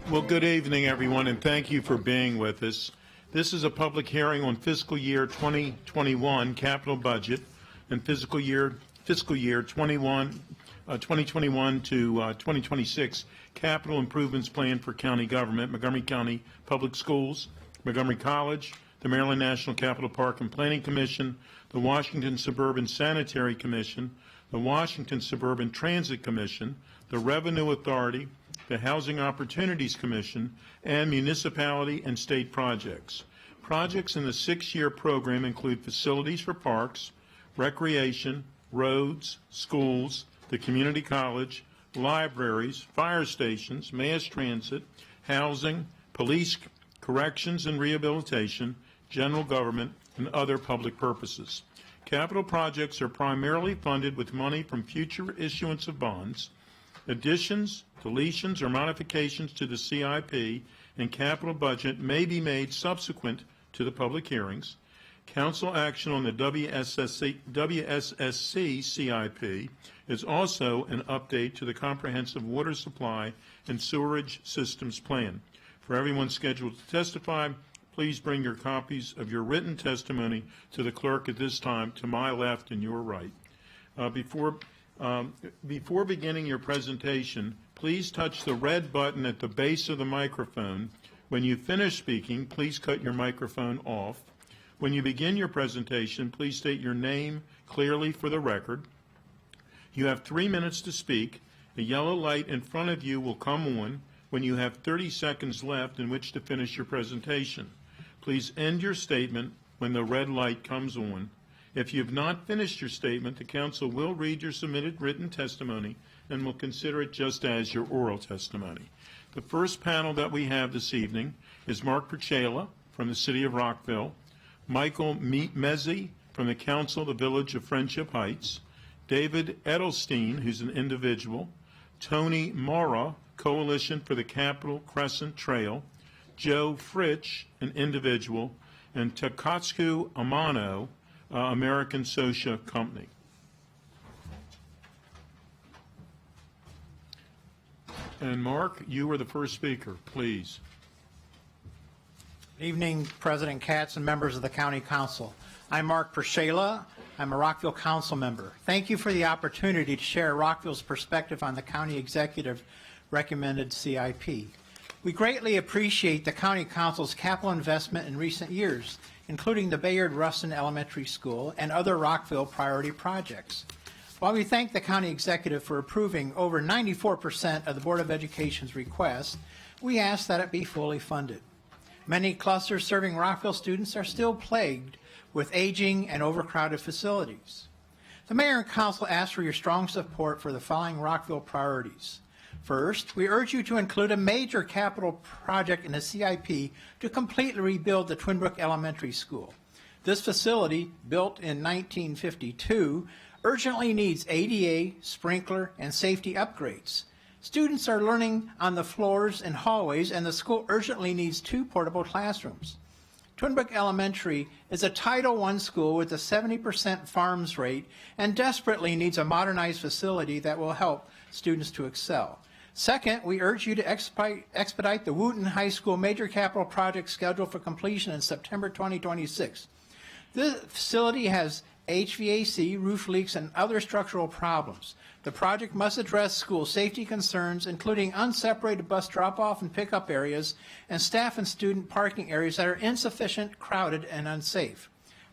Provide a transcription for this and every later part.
Well, good evening, everyone, and thank you for being with us. This is a public hearing on fiscal year 2021 capital budget and fiscal year 2021 to 2026 capital improvements plan for county government, Montgomery County Public Schools, Montgomery College, the Maryland National Capital Park and Planning Commission, the Washington Suburban Sanitary Commission, the Washington Suburban Transit Commission, the Revenue Authority, the Housing Opportunities Commission, and municipality and state projects. Projects in the 6-year program include facilities for parks, recreation, roads, schools, the community college, libraries, fire stations, mass transit, housing, police, corrections and rehabilitation, general government, and other public purposes. Capital projects are primarily funded with money from future issuance of bonds. Additions, deletions, or modifications to the CIP and capital budget may be made subsequent to the public hearings. Council action on the WSSC CIP is also an update to the Comprehensive Water Supply and Sewerage Systems Plan. For everyone scheduled to testify, please bring your copies of your written testimony to the clerk at this time, to my left and your right. Before beginning your presentation, please touch the red button at the base of the microphone. When you finish speaking, please cut your microphone off. When you begin your presentation, please state your name clearly for the record. You have 3 minutes to speak. A yellow light in front of you will come on when you have 30 seconds left in which to finish your presentation. Please end your statement when the red light comes on. If you have not finished your statement, the council will read your submitted written testimony and will consider it just as your oral testimony. The first panel that we have this evening is Mark Perchela from the City of Rockville, Michael Mezzi from the Council of the Village of Friendship Heights, David Edelstein, who's an individual, Tony Mara, Coalition for the Capitol Crescent Trail, Joe Fritsch, an individual, and Takatsu Amano, American Social Company. And Mark, you are the first speaker, please. Good evening, President Katz and members of the County Council. I'm Mark Perchela. I'm a Rockville Council member. Thank you for the opportunity to share Rockville's perspective on the County Executive recommended CIP. We greatly appreciate the County Council's capital investment in recent years, including the Bayard Rustin Elementary School and other Rockville priority projects. While we thank the County Executive for approving over 94% of the Board of Education's requests, we ask that it be fully funded. Many clusters serving Rockville students are still plagued with aging and overcrowded facilities. The Mayor and Council ask for your strong support for the following Rockville priorities. First, we urge you to include a major capital project in the CIP to completely rebuild the Twin Brook Elementary School. This facility, built in 1952, urgently needs ADA, sprinkler, and safety upgrades. Students are learning on the floors and hallways, and the school urgently needs 2 portable classrooms. Twin Brook Elementary is a Title I school with a 70% farms rate and desperately needs a modernized facility that will help students to excel. Second, we urge you to expedite the Wooten High School major capital project scheduled for completion in September 2026. The facility has HVAC, roof leaks, and other structural problems. The project must address school safety concerns, including unseparated bus drop-off and pickup areas and staff and student parking areas that are insufficient, crowded, and unsafe.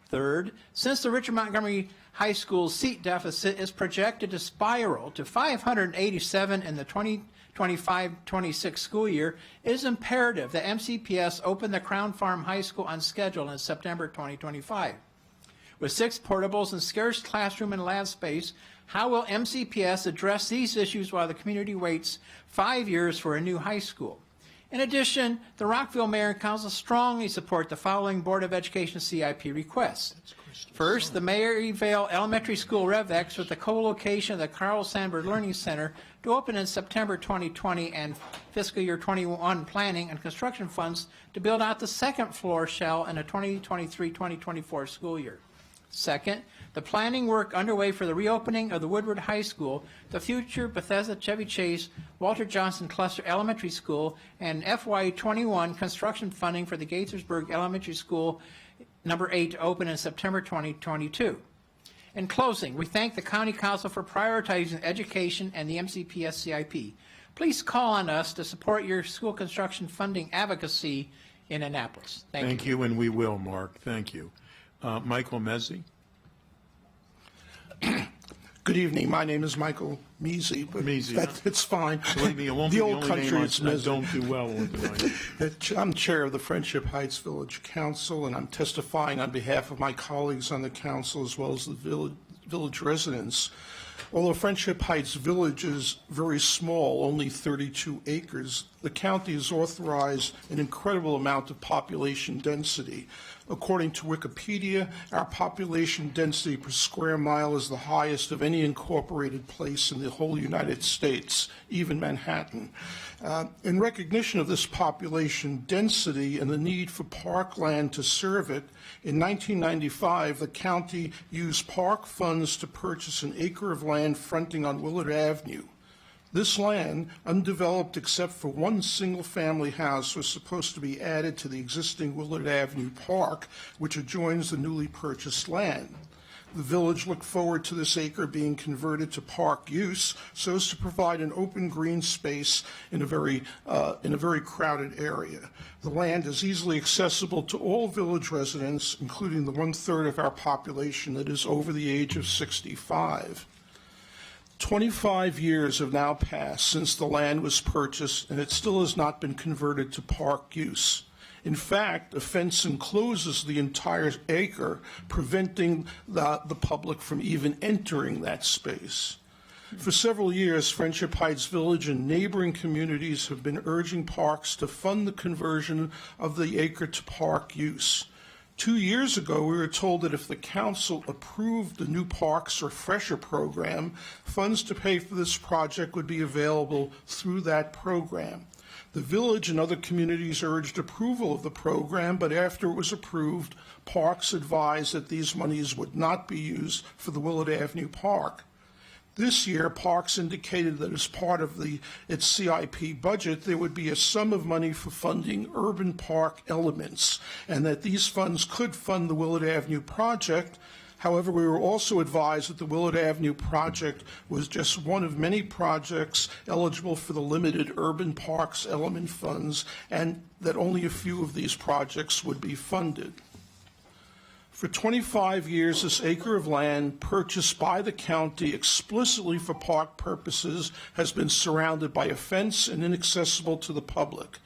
Third, since the Richard Montgomery High School seat deficit is projected to spiral to 587 in the 2025-26 school year, it is imperative that MCPS open the Crown Farm High School on schedule in September 2025. With 6 portables and scarce classroom and lab space, how will MCPS address these issues while the community waits 5 years for a new high school? In addition, the Rockville Mayor and Council strongly support the following Board of Education CIP requests. First, the Maryvale Elementary School RevX with the co-location of the Carl Sandburg Learning Center to open in September 2020 and fiscal year 21 planning and construction funds to build out the second floor shell in the 2023-2024 school year. Second, the planning work underway for the reopening of the Woodward High School, the future Bethesda Chevy Chase Walter Johnson Cluster Elementary School, and FY21 construction funding for the Gaithersburg Elementary School number 8 to open in September 2022. In closing, we thank the County Council for prioritizing education and the MCPS CIP. Please call on us to support your school construction funding advocacy in Annapolis. Thank you, and we will, Mark. Thank you. Michael Mezzi. Good evening. My name is Michael Measy, but it's fine. Believe me, it won't The be old the only country, name it's I Measy. don't do well with tonight. I'm chair of the Friendship Heights Village Council, and I'm testifying on behalf of my colleagues on the council as well as the village residents. Although Friendship Heights Village is very small, only 32 acres, the county has authorized an incredible amount of population density. According to Wikipedia, our population density per square mile is the highest of any incorporated place in the whole United States, even Manhattan. In recognition of this population density and the need for parkland to serve it, in 1995, the county used park funds to purchase an acre of land fronting on Willard Avenue. This land, undeveloped except for one single-family house, was supposed to be added to the existing Willard Avenue Park, which adjoins the newly purchased land. The village looked forward to this acre being converted to park use so as to provide an open green space in a very crowded area. The land is easily accessible to all village residents, including the 1/3 of our population that is over the age of 65. 25 years have now passed since the land was purchased, and it still has not been converted to park use. In fact, a fence encloses the entire acre, preventing the public from even entering that space. For several years, Friendship Heights Village and neighboring communities have been urging parks to fund the conversion of the acre to park use. 2 years ago, we were told that if the council approved the new Parks Refresher program, funds to pay for this project would be available through that program. The village and other communities urged approval of the program, but after it was approved, Parks advised that these monies would not be used for the Willard Avenue Park. This year, Parks indicated that as part of its CIP budget, there would be a sum of money for funding urban park elements, and that these funds could fund the Willard Avenue project. However, we were also advised that the Willard Avenue project was just one of many projects eligible for the limited urban parks element funds, and that only a few of these projects would be funded. For 25 years, this acre of land purchased by the county explicitly for park purposes has been surrounded by a fence and inaccessible to the public.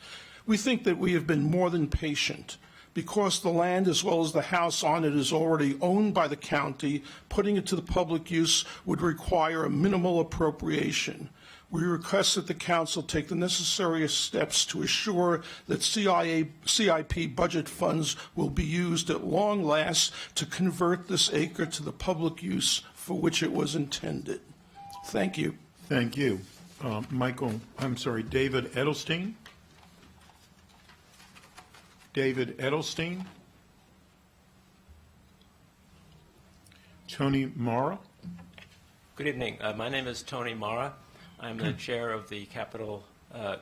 We think that we have been more than patient. Because the land as well as the house on it is already owned by the county, putting it to the public use would require a minimal appropriation. We request that the council take the necessary steps to assure that CIP budget funds will be used at long last to convert this acre to the public use for which it was intended. Thank you. Thank you. David Edelstein. David Edelstein. Tony Mara. Good evening. My name is Tony Mara. I'm the chair of the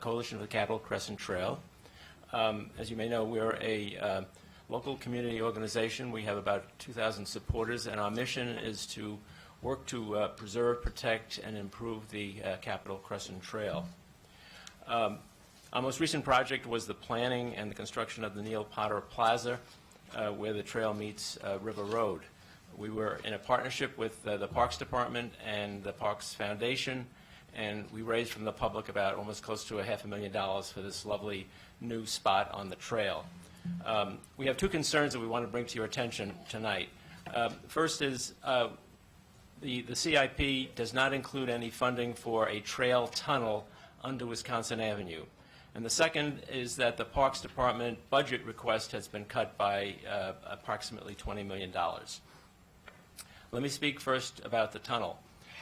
Coalition of the Capitol Crescent Trail. As you may know, we're a local community organization. We have about 2,000 supporters, and our mission is to work to preserve, protect, and improve the Capitol Crescent Trail. Our most recent project was the planning and the construction of the Neil Potter Plaza, where the trail meets River Road. We were in a partnership with the Parks Department and the Parks Foundation, and we raised from the public about almost close to $500,000 for this lovely new spot on the trail. We have two concerns that we want to bring to your attention tonight. First is the CIP does not include any funding for a trail tunnel under Wisconsin Avenue. And the second is that the Parks Department budget request has been cut by approximately $20 million. Let me speak first about the tunnel.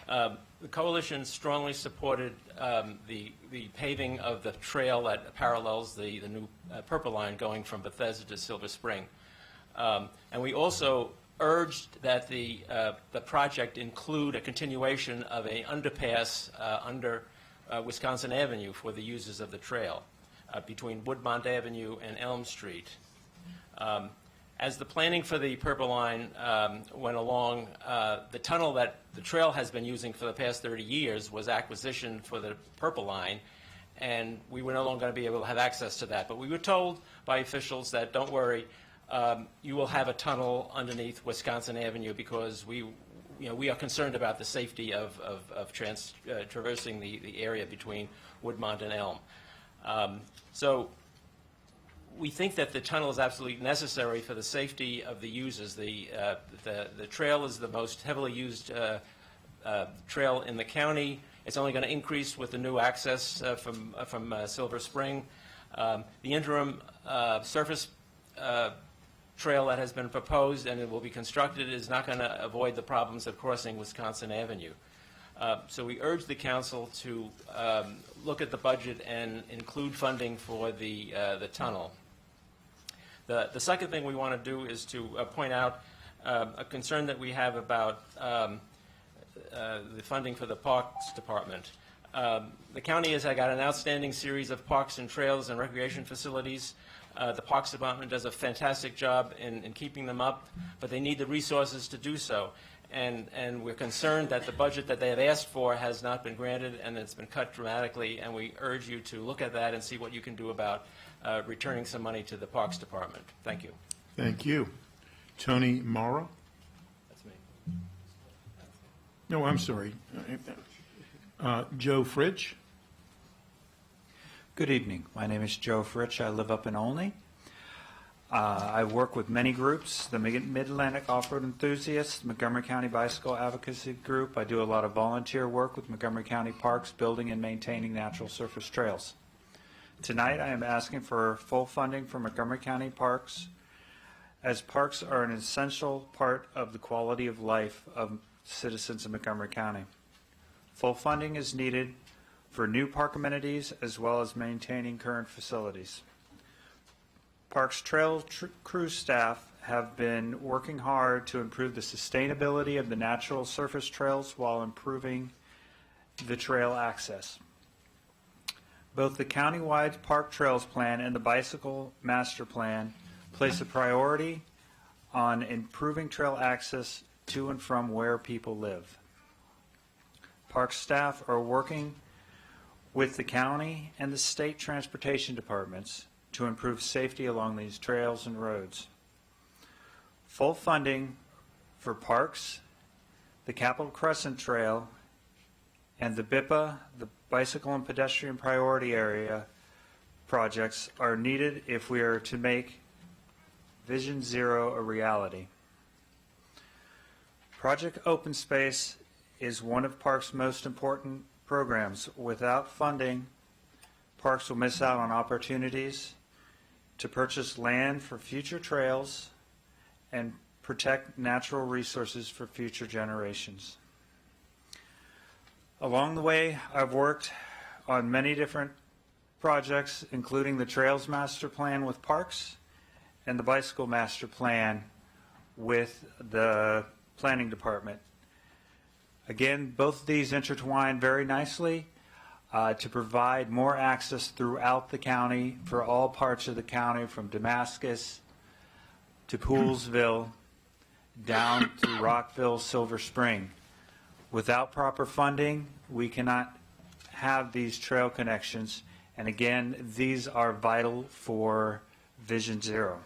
The coalition strongly supported the paving of the trail that parallels the new Purple Line going from Bethesda to Silver Spring. And we also urged that the project include a continuation of a underpass under Wisconsin Avenue for the users of the trail between Woodmont Avenue and Elm Street. As the planning for the Purple Line went along, the tunnel that the trail has been using for the past 30 years was acquisition for the Purple Line, and we were no longer going to be able to have access to that. But we were told by officials that, don't worry, you will have a tunnel underneath Wisconsin Avenue because we are concerned about the safety of traversing the area between Woodmont and Elm. So we think that the tunnel is absolutely necessary for the safety of the users. The trail is the most heavily used trail in the county. It's only going to increase with the new access from Silver Spring. The interim surface trail that has been proposed and it will be constructed is not going to avoid the problems of crossing Wisconsin Avenue. So we urge the council to look at the budget and include funding for the tunnel. The second thing we want to do is to point out a concern that we have about the funding for the Parks Department. The county has got an outstanding series of parks and trails and recreation facilities. The Parks Department does a fantastic job in keeping them up, but they need the resources to do so. And we're concerned that the budget that they have asked for has not been granted and it's been cut dramatically, and we urge you to look at that and see what you can do about returning some money to the Parks Department. Thank you. Thank you. Tony Mara? That's me. No, I'm sorry. Joe Fritsch? Good evening. My name is Joe Fritsch. I live up in Olney. I work with many groups, the Mid-Atlantic Off-Road Enthusiasts, Montgomery County Bicycle Advocacy Group. I do a lot of volunteer work with Montgomery County Parks, building and maintaining natural surface trails. Tonight I am asking for full funding for Montgomery County Parks, as parks are an essential part of the quality of life of citizens of Montgomery County. Full funding is needed for new park amenities as well as maintaining current facilities. Parks Trail Crew staff have been working hard to improve the sustainability of the natural surface trails while improving the trail access. Both the countywide Park Trails Plan and the Bicycle Master Plan place a priority on improving trail access to and from where people live. Park staff are working with the county and the state transportation departments to improve safety along these trails and roads. Full funding for parks, the Capitol Crescent Trail, and the BIPA, the Bicycle and Pedestrian Priority Area projects are needed if we are to make Vision Zero a reality. Project Open Space is one of Parks' most important programs. Without funding, Parks will miss out on opportunities to purchase land for future trails and protect natural resources for future generations. Along the way, I've worked on many different projects, including the Trails Master Plan with Parks and the Bicycle Master Plan with the Planning Department. Again, both of these intertwine very nicely to provide more access throughout the county for all parts of the county, from Damascus to Poolsville down to Rockville, Silver Spring. Without proper funding, we cannot have these trail connections, and again, these are vital for Vision Zero.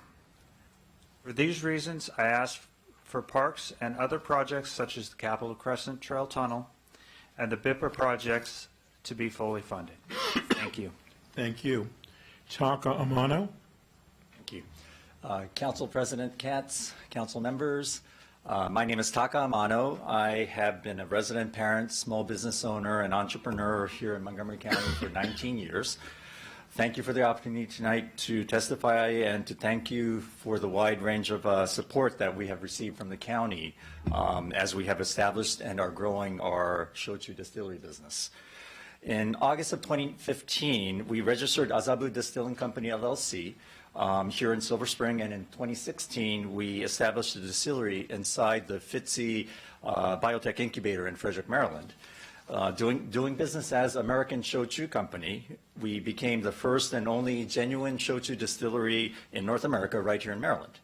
For these reasons, I ask for parks and other projects such as the Capitol Crescent Trail Tunnel and the BIPA projects to be fully funded. Thank you. Thank you. Taka Amano? Thank you. Council President Katz, council members, my name is Taka Amano. I have been a resident parent, small business owner, and entrepreneur here in Montgomery County for 19 years. Thank you for the opportunity tonight to testify and to thank you for the wide range of support that we have received from the county as we have established and are growing our shochu distillery business. In August of 2015, we registered Azabu Distilling Company, LLC, here in Silver Spring, and in 2016, we established a distillery inside the FITSE Biotech Incubator in Frederick, Maryland. Doing business as American Shochu Company, we became the first and only genuine shochu distillery in North America right here in Maryland.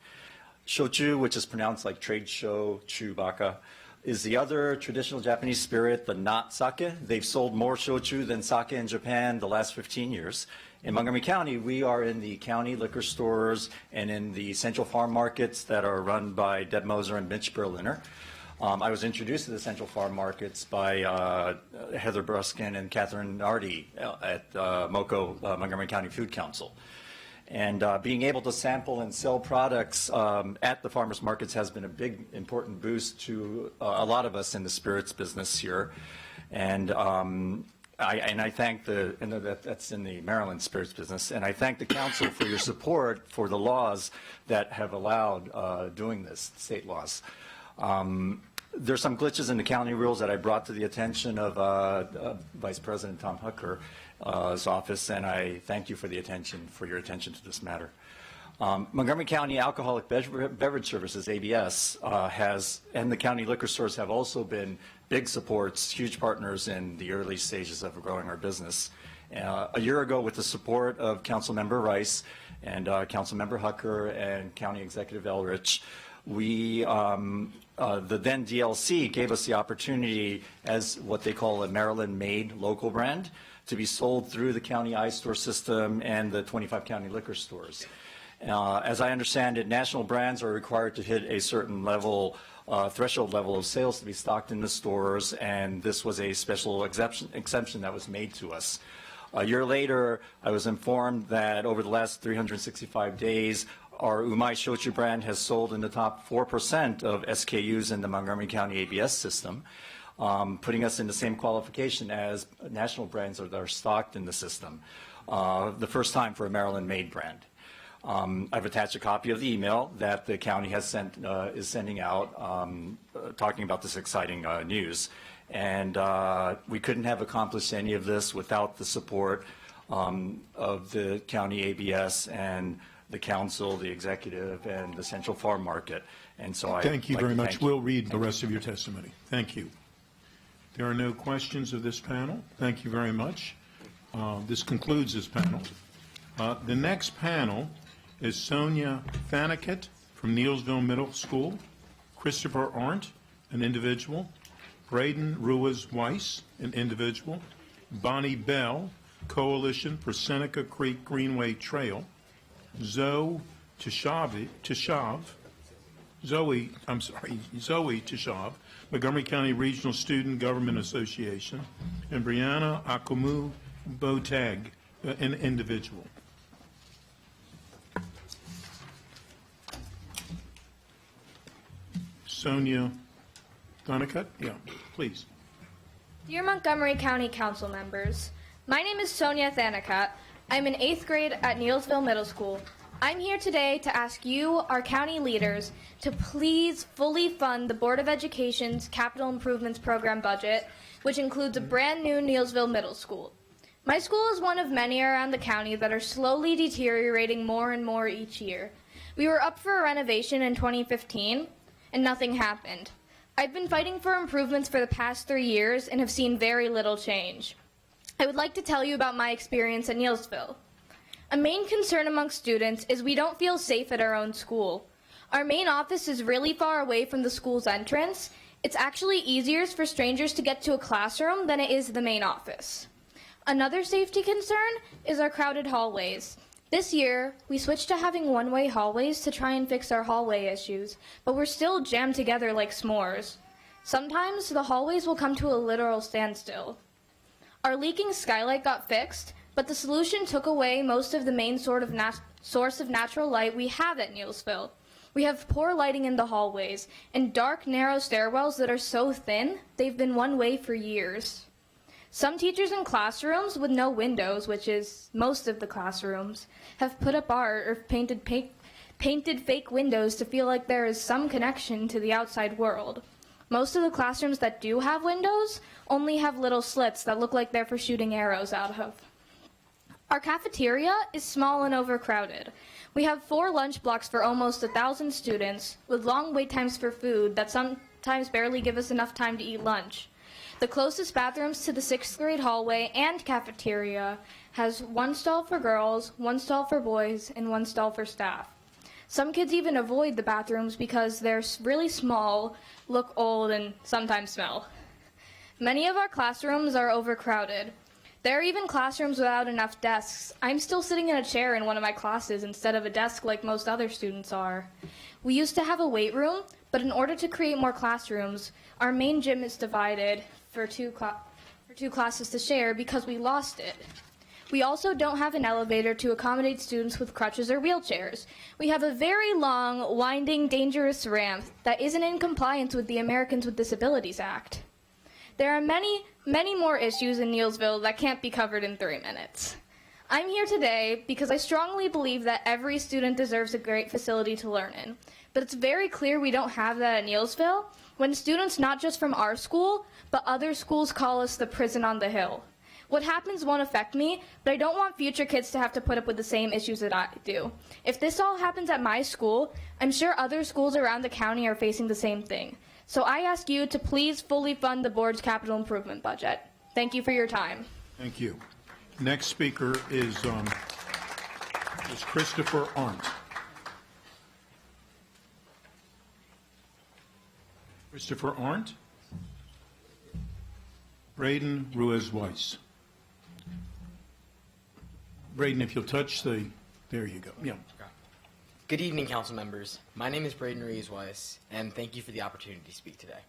Shochu, which is pronounced like trade show, Chewbacca, is the other traditional Japanese spirit, the not sake. They've sold more shochu than sake in Japan the last 15 years. In Montgomery County, we are in the county liquor stores and in the central farm markets that are run by Deb Moser and Mitch Berliner. I was introduced to the Central Farm Markets by Heather Bruskin and Catherine Nardi at MoCo, Montgomery County Food Council. And being able to sample and sell products at the farmers markets has been a big, important boost to a lot of us in the spirits business here. And I thank that's in the Maryland spirits business, and I thank the council for your support for the laws that have allowed doing this, state laws. There's some glitches in the county rules that I brought to the attention of Vice President Tom Hucker's office, and I thank you for your attention to this matter. Montgomery County Alcoholic Beverage Services, ABS, and the county liquor stores have also been big supports, huge partners in the early stages of growing our business. A year ago, with the support of Councilmember Rice and Councilmember Hucker and County Executive Elrich, the then DLC gave us the opportunity as what they call a Maryland-made local brand to be sold through the county iStore system and the 25 county liquor stores. As I understand it, national brands are required to hit a certain level, threshold level of sales to be stocked in the stores, and this was a special exemption that was made to us. A year later, I was informed that over the last 365 days, our Umai Shochu brand has sold in the top 4% of SKUs in the Montgomery County ABS system, putting us in the same qualification as national brands that are stocked in the system, the first time for a Maryland-made brand. I've attached a copy of the email that the county has is sending out talking about this exciting news. And we couldn't have accomplished any of this without the support of the county ABS and the council, the executive, and the Central Farm Market. And so I thank you very much. We'll read the rest of your testimony. Thank you. There are no questions of this panel. Thank you very much. This concludes this panel. The next panel is Sonia Thanikat from Neillsville Middle School, Christopher Arndt, an individual, Braden Ruiz-Weiss, an individual, Bonnie Bell, Coalition for Seneca Creek Greenway Trail, Zoe Tishav, Montgomery County Regional Student Government Association, and Brianna Akumu Botag, an individual. Sonia Thanikat, yeah, please. Dear Montgomery County Council members, my name is Sonia Thanikat. I'm in 8th grade at Neillsville Middle School. I'm here today to ask you, our county leaders, to please fully fund the Board of Education's Capital Improvements Program budget, which includes a brand new Neillsville Middle School. My school is one of many around the county that are slowly deteriorating more and more each year. We were up for a renovation in 2015, and nothing happened. I've been fighting for improvements for the past 3 years and have seen very little change. I would like to tell you about my experience at Neillsville. A main concern among students is we don't feel safe at our own school. Our main office is really far away from the school's entrance. It's actually easier for strangers to get to a classroom than it is the main office. Another safety concern is our crowded hallways. This year, we switched to having one-way hallways to try and fix our hallway issues, but we're still jammed together like s'mores. Sometimes the hallways will come to a literal standstill. Our leaking skylight got fixed, but the solution took away most of the main source of natural light we have at Neillsville. We have poor lighting in the hallways and dark, narrow stairwells that are so thin they've been one way for years. Some teachers in classrooms with no windows, which is most of the classrooms, have put up art or painted fake windows to feel like there is some connection to the outside world. Most of the classrooms that do have windows only have little slits that look like they're for shooting arrows out of. Our cafeteria is small and overcrowded. We have 4 lunch blocks for almost 1,000 students, with long wait times for food that sometimes barely give us enough time to eat lunch. The closest bathrooms to the 6th grade hallway and cafeteria has 1 stall for girls, 1 stall for boys, and 1 stall for staff. Some kids even avoid the bathrooms because they're really small, look old, and sometimes smell. Many of our classrooms are overcrowded. There are even classrooms without enough desks. I'm still sitting in a chair in one of my classes instead of a desk like most other students are. We used to have a weight room, but in order to create more classrooms, our main gym is divided for two classes to share because we lost it. We also don't have an elevator to accommodate students with crutches or wheelchairs. We have a very long, winding, dangerous ramp that isn't in compliance with the Americans with Disabilities Act. There are many, many more issues in Neillsville that can't be covered in 3 minutes. I'm here today because I strongly believe that every student deserves a great facility to learn in. But it's very clear we don't have that at Neillsville when students not just from our school, but other schools call us the prison on the hill. What happens won't affect me, but I don't want future kids to have to put up with the same issues that I do. If this all happens at my school, I'm sure other schools around the county are facing the same thing. So I ask you to please fully fund the board's capital improvement budget. Thank you for your time. Thank you. Next speaker is Christopher Arndt. Christopher Arndt. Braden Ruiz-Weiss. Braden, if you'll touch there you go. Yeah. Good evening, council members. My name is Braden Ruiz-Weiss, and thank you for the opportunity to speak today.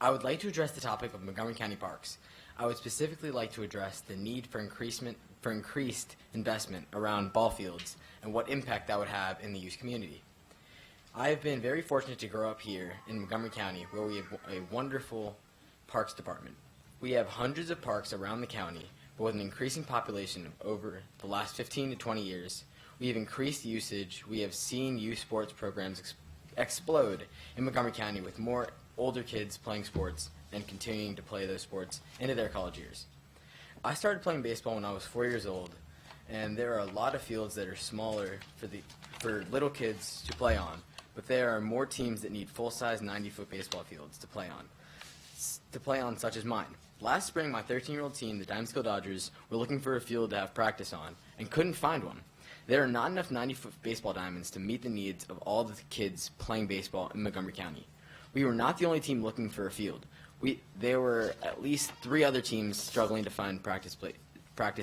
I would like to address the topic of Montgomery County parks. I would specifically like to address the need for increased investment around ball fields and what impact that would have in the youth community. I have been very fortunate to grow up here in Montgomery County, where we have a wonderful parks department. We have hundreds of parks around the county, but with an increasing population over the last 15 to 20 years, we have increased usage. We have seen youth sports programs explode in Montgomery County, with more older kids playing sports and continuing to play those sports into their college years. I started playing baseball when I was 4 years old, and there are a lot of fields that are smaller for little kids to play on, but there are more teams that need full-size 90-foot baseball fields to play on, such as mine. Last spring, my 13-year-old team, the Dimesville Dodgers, were looking for a field to have practice on and couldn't find one. There are not enough 90-foot baseball diamonds to meet the needs of all the kids playing baseball in Montgomery County. We were not the only team looking for a field. There were at least 3 other teams struggling to find practice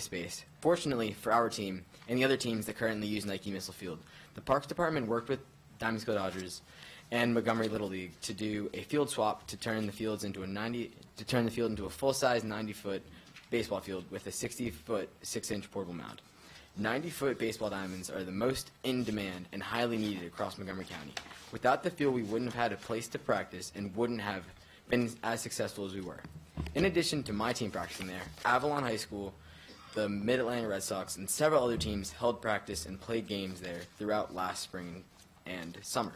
space. Fortunately for our team and the other teams that currently use Nike Missile Field, the Parks Department worked with Dimesville Dodgers and Montgomery Little League to do a field swap to turn the field into a full-size 90-foot baseball field with a 60-foot 6-inch portable mound. 90-foot baseball diamonds are the most in demand and highly needed across Montgomery County. Without the field, we wouldn't have had a place to practice and wouldn't have been as successful as we were. In addition to my team practicing there, Avalon High School, the Mid-Atlantic Red Sox, and several other teams held practice and played games there throughout last spring and summer.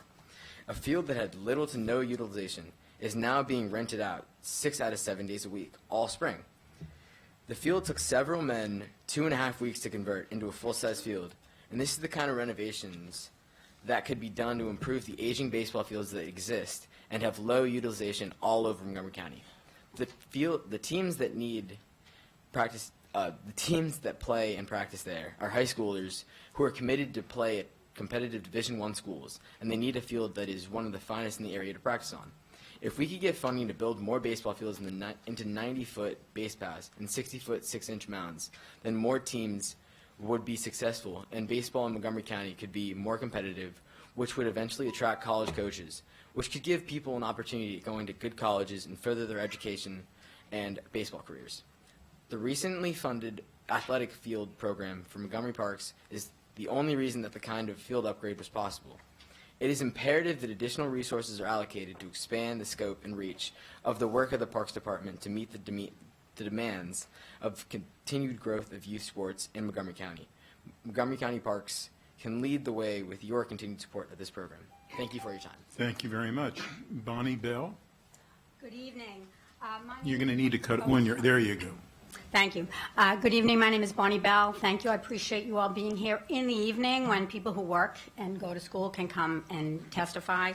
A field that had little to no utilization is now being rented out 6 out of 7 days a week, all spring. The field took several men 2.5 weeks to convert into a full-size field, and this is the kind of renovations that could be done to improve the aging baseball fields that exist and have low utilization all over Montgomery County. The teams that need practice, the teams that play and practice there are high schoolers who are committed to play at competitive Division I schools, and they need a field that is one of the finest in the area to practice on. If we could get funding to build more baseball fields into 90-foot base paths and 60-foot 6-inch mounds, then more teams would be successful, and baseball in Montgomery County could be more competitive, which would eventually attract college coaches, which could give people an opportunity to go into good colleges and further their education and baseball careers. The recently funded athletic field program for Montgomery Parks is the only reason that the kind of field upgrade was possible. It is imperative that additional resources are allocated to expand the scope and reach of the work of the Parks Department to meet the demands of continued growth of youth sports in Montgomery County. Montgomery County Parks can lead the way with your continued support of this program. Thank you for your time. Thank you very much. Bonnie Bell. Good evening. You're going to need to cut when you're, there you go. Thank you. Good evening. My name is Bonnie Bell. Thank you. I appreciate you all being here in the evening when people who work and go to school can come and testify.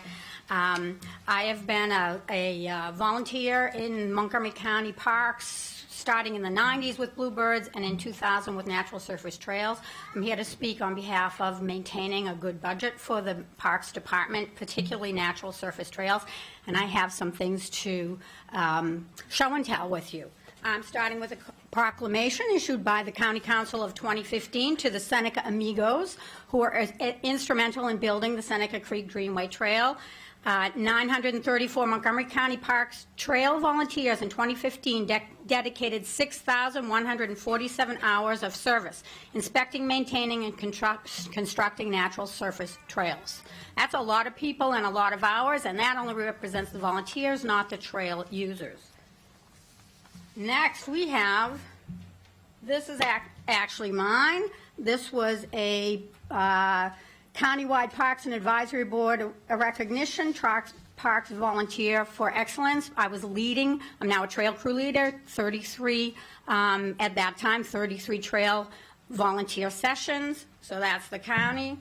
I have been a volunteer in Montgomery County Parks starting in the 90s with Bluebirds and in 2000 with Natural Surface Trails. I'm here to speak on behalf of maintaining a good budget for the Parks Department, particularly Natural Surface Trails, and I have some things to show and tell with you. I'm starting with a proclamation issued by the County Council of 2015 to the Seneca Amigos, who are instrumental in building the Seneca Creek Greenway Trail. 934 Montgomery County Parks Trail volunteers in 2015 dedicated 6,147 hours of service inspecting, maintaining, and constructing natural surface trails. That's a lot of people and a lot of hours, and that only represents the volunteers, not the trail users. Next, we have, this is actually mine. This was a Countywide Parks and Advisory Board a recognition, Parks Volunteer for Excellence. I was leading, I'm now a trail crew leader, 33, at that time, 33 trail volunteer sessions. So that's the county.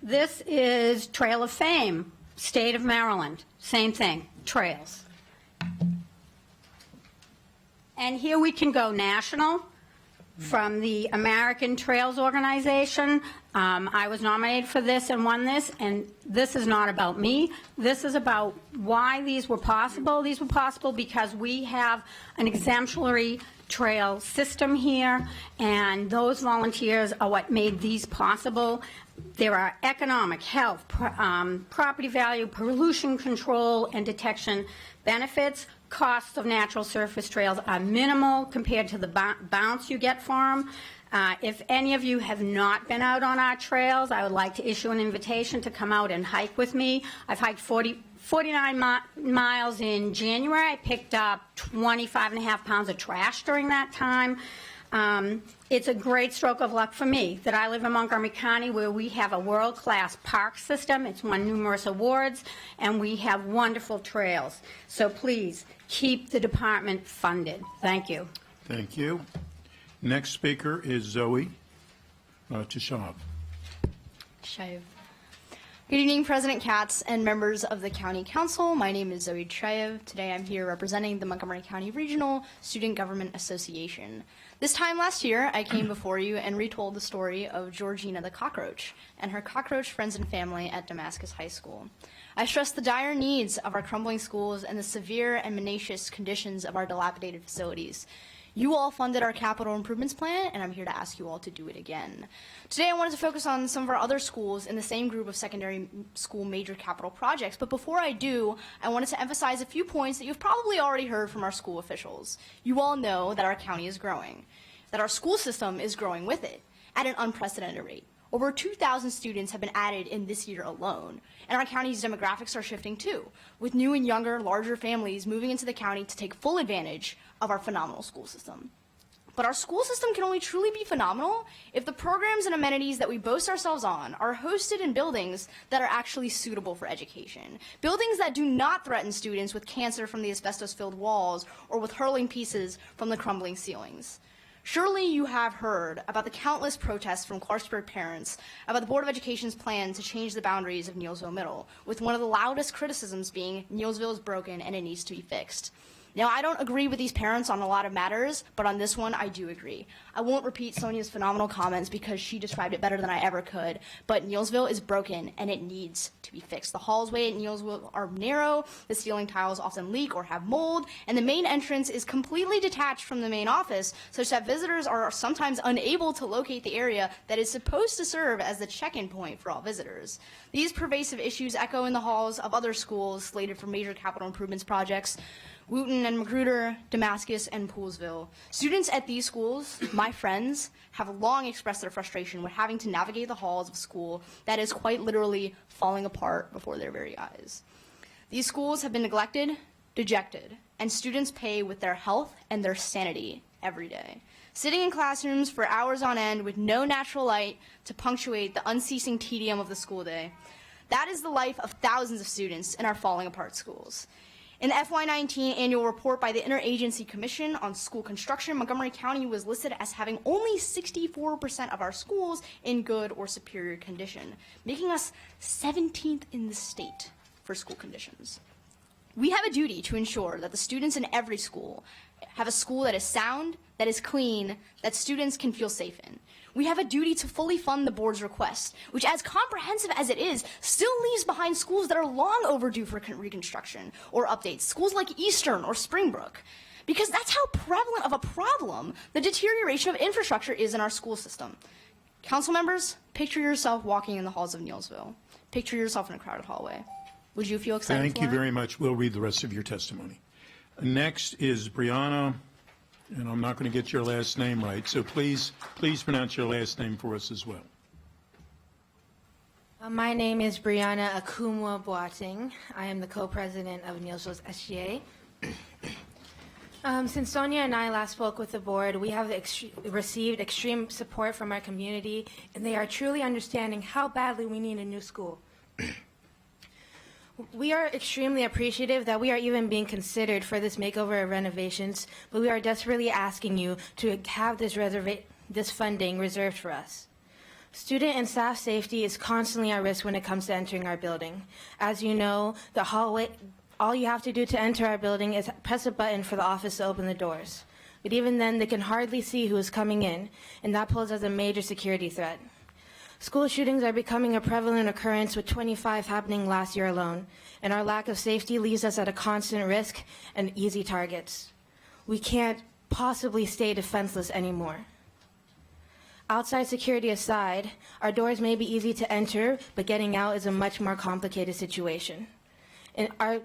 This is Trail of Fame, State of Maryland. Same thing, trails. And here we can go national. From the American Trails Organization. I was nominated for this and won this, and this is not about me. This is about why these were possible. These were possible because we have an exemplary trail system here, and those volunteers are what made these possible. There are economic, health, property value, pollution control, and detection benefits. Costs of natural surface trails are minimal compared to the bounce you get for them. If any of you have not been out on our trails, I would like to issue an invitation to come out and hike with me. I've hiked 49 miles in January. I picked up 25.5 pounds of trash during that time. It's a great stroke of luck for me that I live in Montgomery County where we have a world-class park system. It's won numerous awards, and we have wonderful trails. So please, keep the department funded. Thank you. Thank you. Next speaker is Zoe Tashab. Good evening, President Katz and members of the County Council. My name is Zoe Chayev. Today I'm here representing the Montgomery County Regional Student Government Association. This time last year, I came before you and retold the story of Georgina the cockroach and her cockroach friends and family at Damascus High School. I stressed the dire needs of our crumbling schools and the severe and menacious conditions of our dilapidated facilities. You all funded our capital improvements plan, and I'm here to ask you all to do it again. Today I wanted to focus on some of our other schools in the same group of secondary school major capital projects, but before I do, I wanted to emphasize a few points that you've probably already heard from our school officials. You all know that our county is growing, that our school system is growing with it at an unprecedented rate. Over 2,000 students have been added in this year alone, and our county's demographics are shifting too, with new and younger, larger families moving into the county to take full advantage of our phenomenal school system. But our school system can only truly be phenomenal if the programs and amenities that we boast ourselves on are hosted in buildings that are actually suitable for education. Buildings that do not threaten students with cancer from the asbestos-filled walls or with hurling pieces from the crumbling ceilings. Surely you have heard about the countless protests from Clarksburg parents about the Board of Education's plan to change the boundaries of Neillsville Middle, with one of the loudest criticisms being Neillsville is broken and it needs to be fixed. Now, I don't agree with these parents on a lot of matters, but on this one, I do agree. I won't repeat Sonia's phenomenal comments because she described it better than I ever could, but Neillsville is broken and it needs to be fixed. The hallway at Neillsville are narrow, the ceiling tiles often leak or have mold, and the main entrance is completely detached from the main office, such that visitors are sometimes unable to locate the area that is supposed to serve as the check-in point for all visitors. These pervasive issues echo in the halls of other schools slated for major capital improvements projects, Wooten and Magruder, Damascus, and Poolsville. Students at these schools, my friends, have long expressed their frustration with having to navigate the halls of school that is quite literally falling apart before their very eyes. These schools have been neglected, dejected, and students pay with their health and their sanity every day. Sitting in classrooms for hours on end with no natural light to punctuate the unceasing tedium of the school day. That is the life of thousands of students in our falling apart schools. In the FY19 annual report by the Interagency Commission on School Construction, Montgomery County was listed as having only 64% of our schools in good or superior condition, making us 17th in the state for school conditions. We have a duty to ensure that the students in every school have a school that is sound, that is clean, that students can feel safe in. We have a duty to fully fund the board's request, which, as comprehensive as it is, still leaves behind schools that are long overdue for reconstruction or updates, schools like Eastern or Springbrook, because that's how prevalent of a problem the deterioration of infrastructure is in our school system. Council members, picture yourself walking in the halls of Neillsville. Picture yourself in a crowded hallway. Would you feel excited? Thank you very much. We'll read the rest of your testimony. Next is Brianna, and I'm not going to get your last name right, so please pronounce your last name for us as well. My name is Brianna Akumwa Boateng. I am the co-president of Neillsville's SGA. Since Sonia and I last spoke with the board, we have received extreme support from our community, and they are truly understanding how badly we need a new school. We are extremely appreciative that we are even being considered for this makeover of renovations, but we are desperately asking you to have this funding reserved for us. Student and staff safety is constantly at risk when it comes to entering our building. As you know, the hallway, all you have to do to enter our building is press a button for the office to open the doors. But even then, they can hardly see who is coming in, and that poses as a major security threat. School shootings are becoming a prevalent occurrence, with 25 happening last year alone, and our lack of safety leaves us at a constant risk and easy targets. We can't possibly stay defenseless anymore. Outside security aside, our doors may be easy to enter, but getting out is a much more complicated situation. And our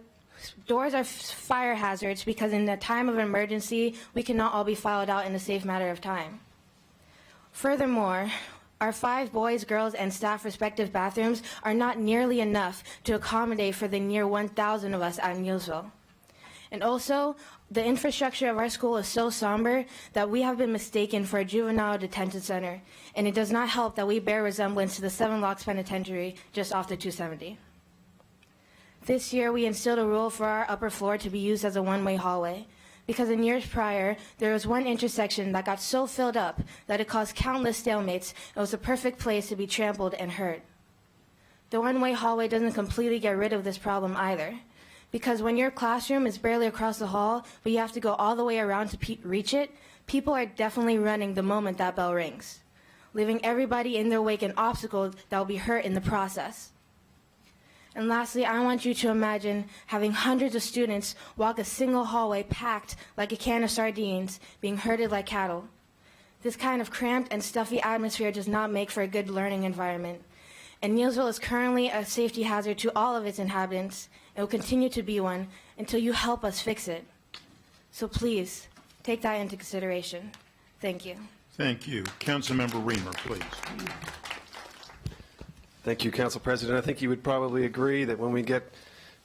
doors are fire hazards because in a time of emergency, we cannot all be filed out in a safe matter of time. Furthermore, our 5 boys, girls, and staff respective bathrooms are not nearly enough to accommodate for the near 1,000 of us at Neillsville. And also, the infrastructure of our school is so somber that we have been mistaken for a juvenile detention center, and it does not help that we bear resemblance to the 7 Locks Penitentiary just off the 270. This year, we instilled a rule for our upper floor to be used as a one-way hallway, because in years prior, there was one intersection that got so filled up that it caused countless stalemates. It was a perfect place to be trampled and hurt. The one-way hallway doesn't completely get rid of this problem either, because when your classroom is barely across the hall, but you have to go all the way around to reach it, people are definitely running the moment that bell rings, leaving everybody in their wake an obstacle that will be hurt in the process. And lastly, I want you to imagine having hundreds of students walk a single hallway packed like a can of sardines, being herded like cattle. This kind of cramped and stuffy atmosphere does not make for a good learning environment. And Neillsville is currently a safety hazard to all of its inhabitants, and will continue to be one until you help us fix it. So please, take that into consideration. Thank you. Thank you. Councilmember Reamer, please. Thank you, Council President. I think you would probably agree that when we get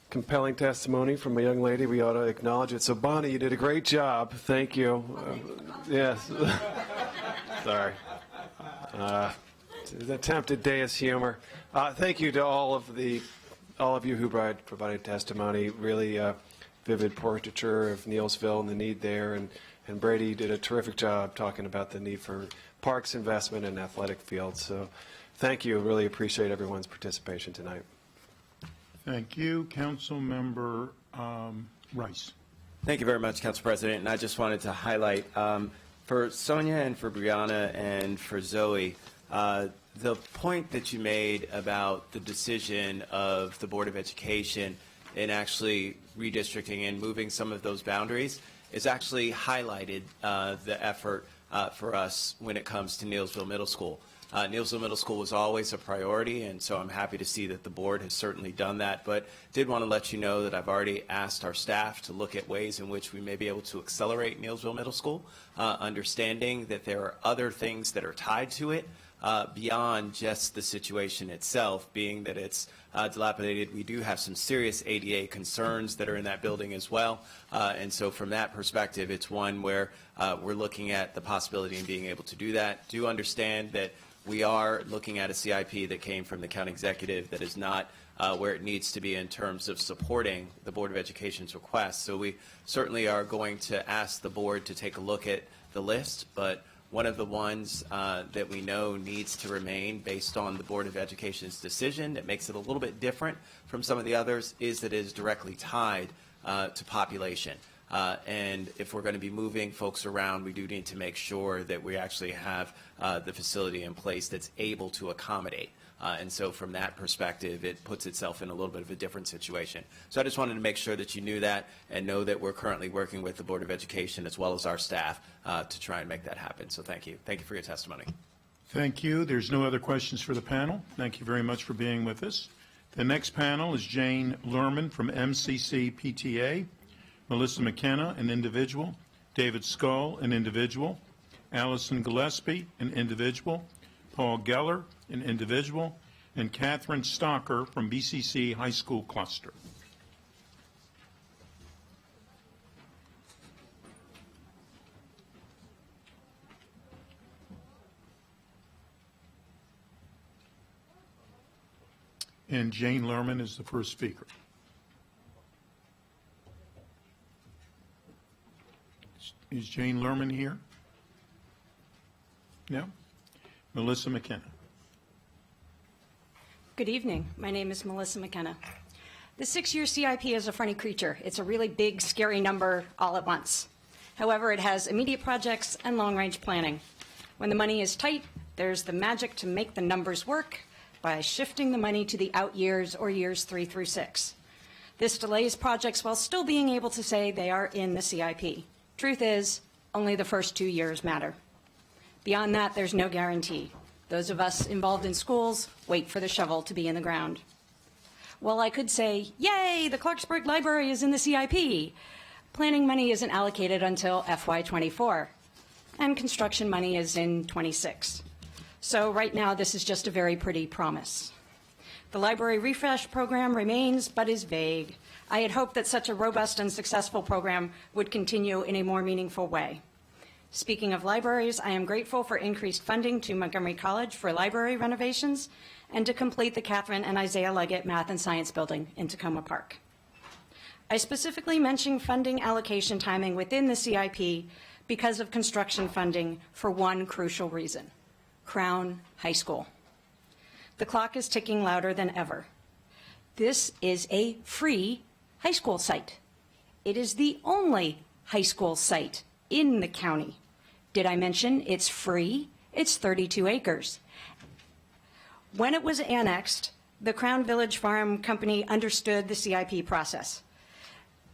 compelling testimony from a young lady, we ought to acknowledge it. So, Bonnie, you did a great job. Thank you. Yes. Sorry. Attempted Deus humor. Thank you to all of you who provided testimony. Really vivid portraiture of Neillsville and the need there. And Brady did a terrific job talking about the need for parks investment and athletic fields. So thank you. Really appreciate everyone's participation tonight. Thank you. Councilmember Rice. Thank you very much, Council President. And I just wanted to highlight for Sonia and for Brianna and for Zoe, the point that you made about the decision of the Board of Education in actually redistricting and moving some of those boundaries is actually highlighted the effort for us when it comes to Neillsville Middle School. Neillsville Middle School was always a priority, and so I'm happy to see that the board has certainly done that, but did want to let you know that I've already asked our staff to look at ways in which we may be able to accelerate Neillsville Middle School, understanding that there are other things that are tied to it beyond just the situation itself, being that it's dilapidated. We do have some serious ADA concerns that are in that building as well, and so from that perspective, it's one where we're looking at the possibility of being able to do that. Do understand that we are looking at a CIP that came from the county executive that is not where it needs to be in terms of supporting the Board of Education's request. So we certainly are going to ask the board to take a look at the list, but one of the ones that we know needs to remain based on the Board of Education's decision that makes it a little bit different from some of the others is that it is directly tied to population. And if we're going to be moving folks around, we do need to make sure that we actually have the facility in place that's able to accommodate. And so from that perspective, it puts itself in a little bit of a different situation. So I just wanted to make sure that you knew that and know that we're currently working with the Board of Education as well as our staff to try and make that happen. So thank you. Thank you for your testimony. Thank you. There's no other questions for the panel. Thank you very much for being with us. The next panel is Jane Lerman from MCC PTA, Melissa McKenna, an individual, David Skull, an individual, Allison Gillespie, an individual, Paul Geller, an individual, and Catherine Stocker from BCC High School Cluster. And Jane Lerman is the first speaker. Is Jane Lerman here? No? Melissa McKenna. Good evening. My name is Melissa McKenna. The 6-year CIP is a funny creature. It's a really big, scary number all at once. However, it has immediate projects and long-range planning. When the money is tight, there's the magic to make the numbers work by shifting the money to the out years or years 3 through 6. This delays projects while still being able to say they are in the CIP. Truth is, only the first 2 years matter. Beyond that, there's no guarantee. Those of us involved in schools wait for the shovel to be in the ground. Well, I could say, yay, the Clarksburg Library is in the CIP. Planning money isn't allocated until FY24, and construction money is in 26. So right now, this is just a very pretty promise. The library refresh program remains, but is vague. I had hoped that such a robust and successful program would continue in a more meaningful way. Speaking of libraries, I am grateful for increased funding to Montgomery College for library renovations and to complete the Catherine and Isaiah Leggett Math and Science Building in Tacoma Park. I specifically mentioned funding allocation timing within the CIP because of construction funding for one crucial reason: Crown High School. The clock is ticking louder than ever. This is a free high school site. It is the only high school site in the county. Did I mention it's free? It's 32 acres. When it was annexed, the Crown Village Farm Company understood the CIP process.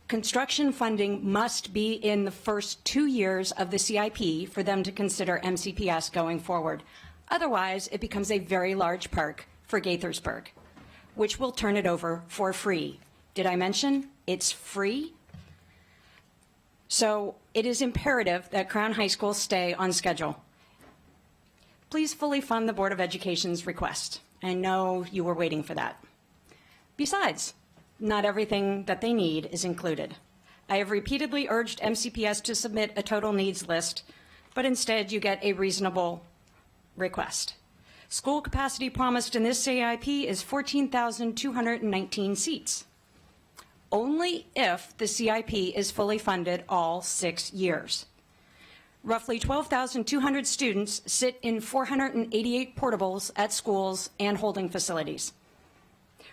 Construction funding must be in the first 2 years of the CIP for them to consider MCPS going forward. Otherwise, it becomes a very large park for Gaithersburg, which will turn it over for free. Did I mention it's free? So it is imperative that Crown High School stay on schedule. Please fully fund the Board of Education's request. I know you were waiting for that. Besides, not everything that they need is included. I have repeatedly urged MCPS to submit a total needs list, but instead you get a reasonable request. School capacity promised in this CIP is 14,219 seats. Only if the CIP is fully funded all 6 years. Roughly 12,200 students sit in 488 portables at schools and holding facilities.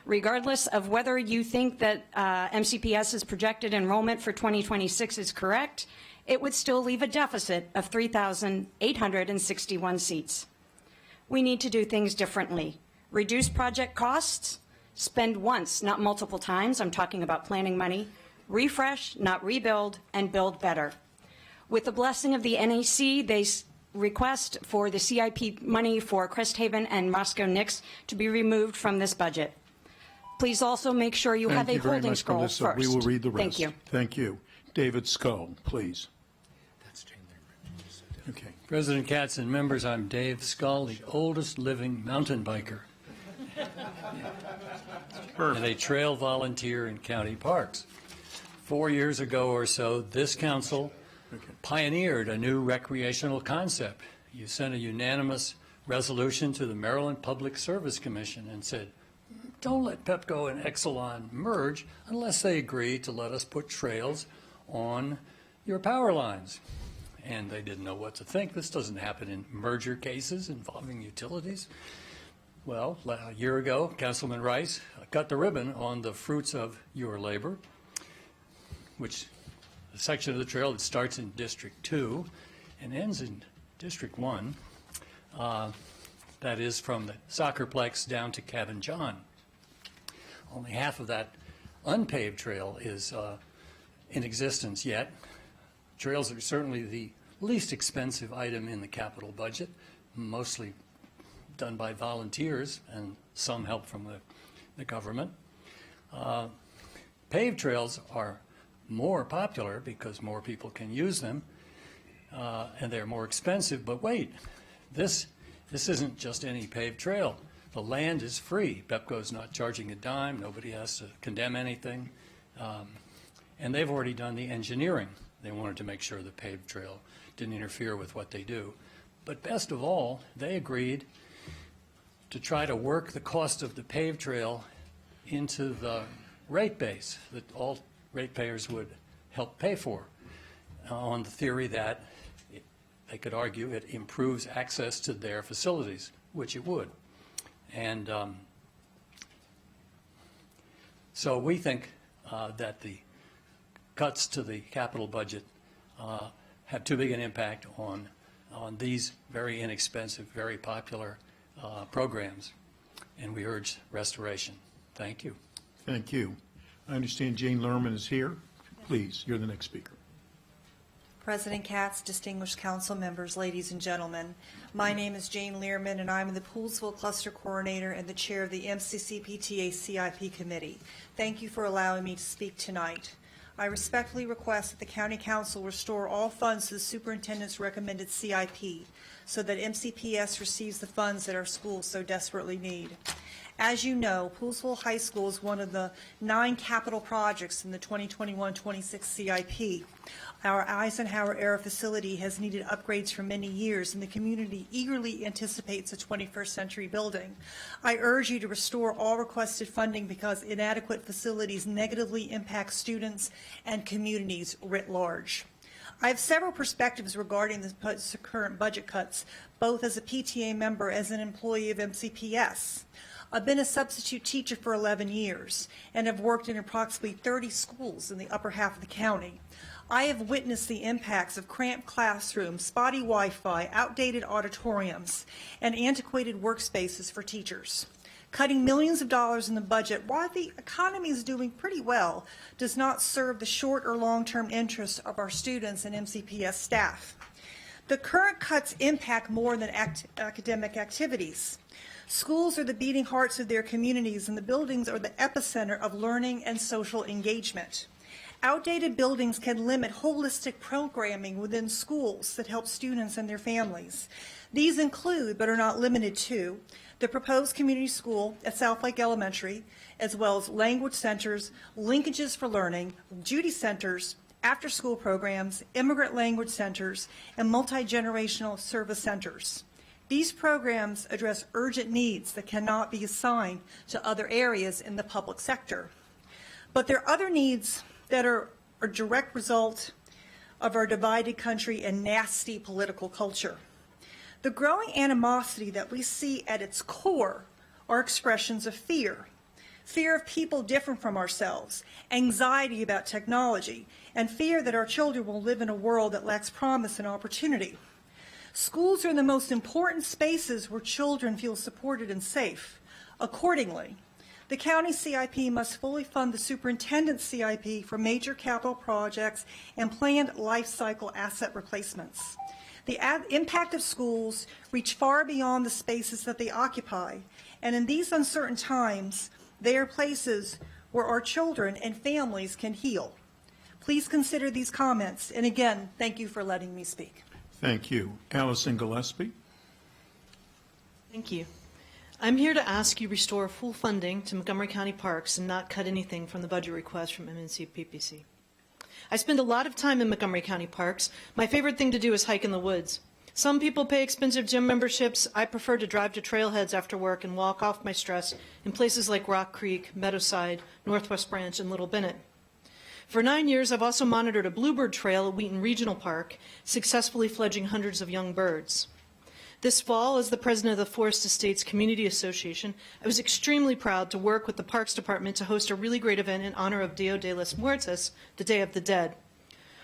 Regardless of whether you think that MCPS's projected enrollment for 2026 is correct, it would still leave a deficit of 3,861 seats. We need to do things differently. Reduce project costs, spend once, not multiple times. I'm talking about planning money. Refresh, not rebuild, and build better. With the blessing of the NEC, they request for the CIP money for Cresthaven and Moscow Nix to be removed from this budget. Please also make sure you have a holding scroll Melissa. first. We will read the rest. Thank you. Thank you. David Skull, please. Okay. President Katz and members, I'm Dave Skull, the oldest living mountain biker and a trail volunteer in county parks. 4 years ago or so, this council pioneered a new recreational concept. You sent a unanimous resolution to the Maryland Public Service Commission and said, don't let Pepco and Exelon merge unless they agree to let us put trails on your power lines. And they didn't know what to think. This doesn't happen in merger cases involving utilities. Well, a year ago, Councilman Rice cut the ribbon on the fruits of your labor, which the section of the trail that starts in District 2 and ends in District 1, that is from the Soccerplex down to Cabin John. Only half of that unpaved trail is in existence yet. Trails are certainly the least expensive item in the capital budget, mostly done by volunteers and some help from the government. Paved trails are more popular because more people can use them, and they're more expensive. But wait, this isn't just any paved trail. The land is free. Pepco's not charging a dime. Nobody has to condemn anything. And they've already done the engineering. They wanted to make sure the paved trail didn't interfere with what they do. But best of all, they agreed to try to work the cost of the paved trail into the rate base that all ratepayers would help pay for, on the theory that they could argue it improves access to their facilities, which it would. And so we think that the cuts to the capital budget have too big an impact on these very inexpensive, very popular programs, and we urge restoration. Thank you. Thank you. I understand Jane Lerman is here. Please, you're the next speaker. President Katz, distinguished council members, ladies and gentlemen. My name is Jane Learman, and I'm the Poolsville Cluster Coordinator and the chair of the MCCPTA CIP Committee. Thank you for allowing me to speak tonight. I respectfully request that the County Council restore all funds to the Superintendent's recommended CIP so that MCPS receives the funds that our schools so desperately need. As you know, Poolsville High School is one of the 9 capital projects in the 2021-26 CIP. Our Eisenhower-era facility has needed upgrades for many years, and the community eagerly anticipates a 21st century building. I urge you to restore all requested funding because inadequate facilities negatively impact students and communities writ large. I have several perspectives regarding the current budget cuts, both as a PTA member and as an employee of MCPS. I've been a substitute teacher for 11 years and have worked in approximately 30 schools in the upper half of the county. I have witnessed the impacts of cramped classrooms, spotty Wi-Fi, outdated auditoriums, and antiquated workspaces for teachers. Cutting millions of dollars in the budget while the economy is doing pretty well does not serve the short or long-term interests of our students and MCPS staff. The current cuts impact more than academic activities. Schools are the beating hearts of their communities, and the buildings are the epicenter of learning and social engagement. Outdated buildings can limit holistic programming within schools that help students and their families. These include, but are not limited to, the proposed community school at South Lake Elementary, as well as language centers, linkages for learning, Judy centers, after-school programs, immigrant language centers, and multi-generational service centers. These programs address urgent needs that cannot be assigned to other areas in the public sector. But there are other needs that are a direct result of our divided country and nasty political culture. The growing animosity that we see at its core are expressions of fear. Fear of people different from ourselves, anxiety about technology, and fear that our children will live in a world that lacks promise and opportunity. Schools are the most important spaces where children feel supported and safe. Accordingly, the county CIP must fully fund the superintendent's CIP for major capital projects and planned life cycle asset replacements. The impact of schools reach far beyond the spaces that they occupy, and in these uncertain times, they are places where our children and families can heal. Please consider these comments, and again, thank you for letting me speak. Thank you. Allison Gillespie. Thank you. I'm here to ask you restore full funding to Montgomery County Parks and not cut anything from the budget request from MNC-PPC. I spend a lot of time in Montgomery County Parks. My favorite thing to do is hike in the woods. Some people pay expensive gym memberships. I prefer to drive to trailheads after work and walk off my stress in places like Rock Creek, Meadowside, Northwest Branch, and Little Bennett. For 9 years, I've also monitored a bluebird trail at Wheaton Regional Park, successfully fledging hundreds of young birds. This fall, as the president of the Forest Estates Community Association, I was extremely proud to work with the Parks Department to host a really great event in honor of Dia de los Muertos, the Day of the Dead.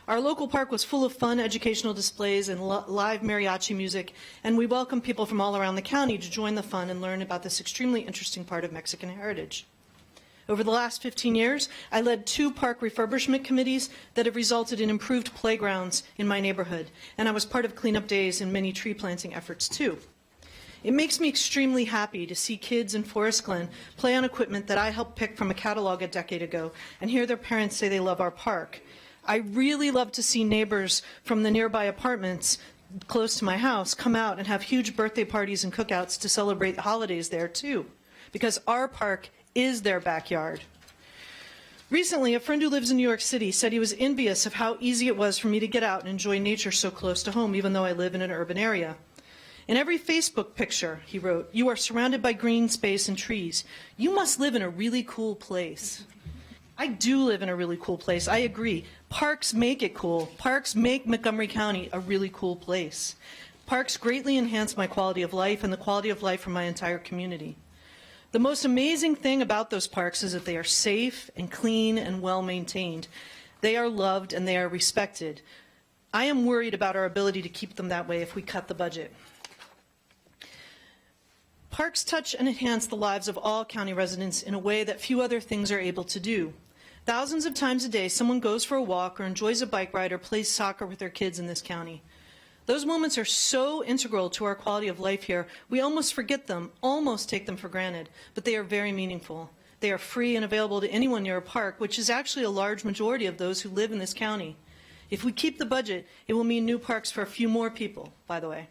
Our local park was full of fun educational displays and live mariachi music, and we welcomed people from all around the county to join the fun and learn about this extremely interesting part of Mexican heritage. Over the last 15 years, I led 2 park refurbishment committees that have resulted in improved playgrounds in my neighborhood, and I was part of cleanup days and many tree planting efforts too. It makes me extremely happy to see kids in Forest Glen play on equipment that I helped pick from a catalog a decade ago and hear their parents say they love our park. I really love to see neighbors from the nearby apartments close to my house come out and have huge birthday parties and cookouts to celebrate the holidays there too, because our park is their backyard. Recently, a friend who lives in New York City said he was envious of how easy it was for me to get out and enjoy nature so close to home, even though I live in an urban area. In every Facebook picture, he wrote, "You are surrounded by green space and trees. You must live in a really cool place." I do live in a really cool place. I agree. Parks make it cool. Parks make Montgomery County a really cool place. Parks greatly enhance my quality of life and the quality of life for my entire community. The most amazing thing about those parks is that they are safe and clean and well maintained. They are loved and they are respected. I am worried about our ability to keep them that way if we cut the budget. Parks touch and enhance the lives of all county residents in a way that few other things are able to do. Thousands of times a day, someone goes for a walk or enjoys a bike ride or plays soccer with their kids in this county. Those moments are so integral to our quality of life here, we almost forget them, almost take them for granted, but they are very meaningful. They are free and available to anyone near a park, which is actually a large majority of those who live in this county. If we keep the budget, it will mean new parks for a few more people, by the way.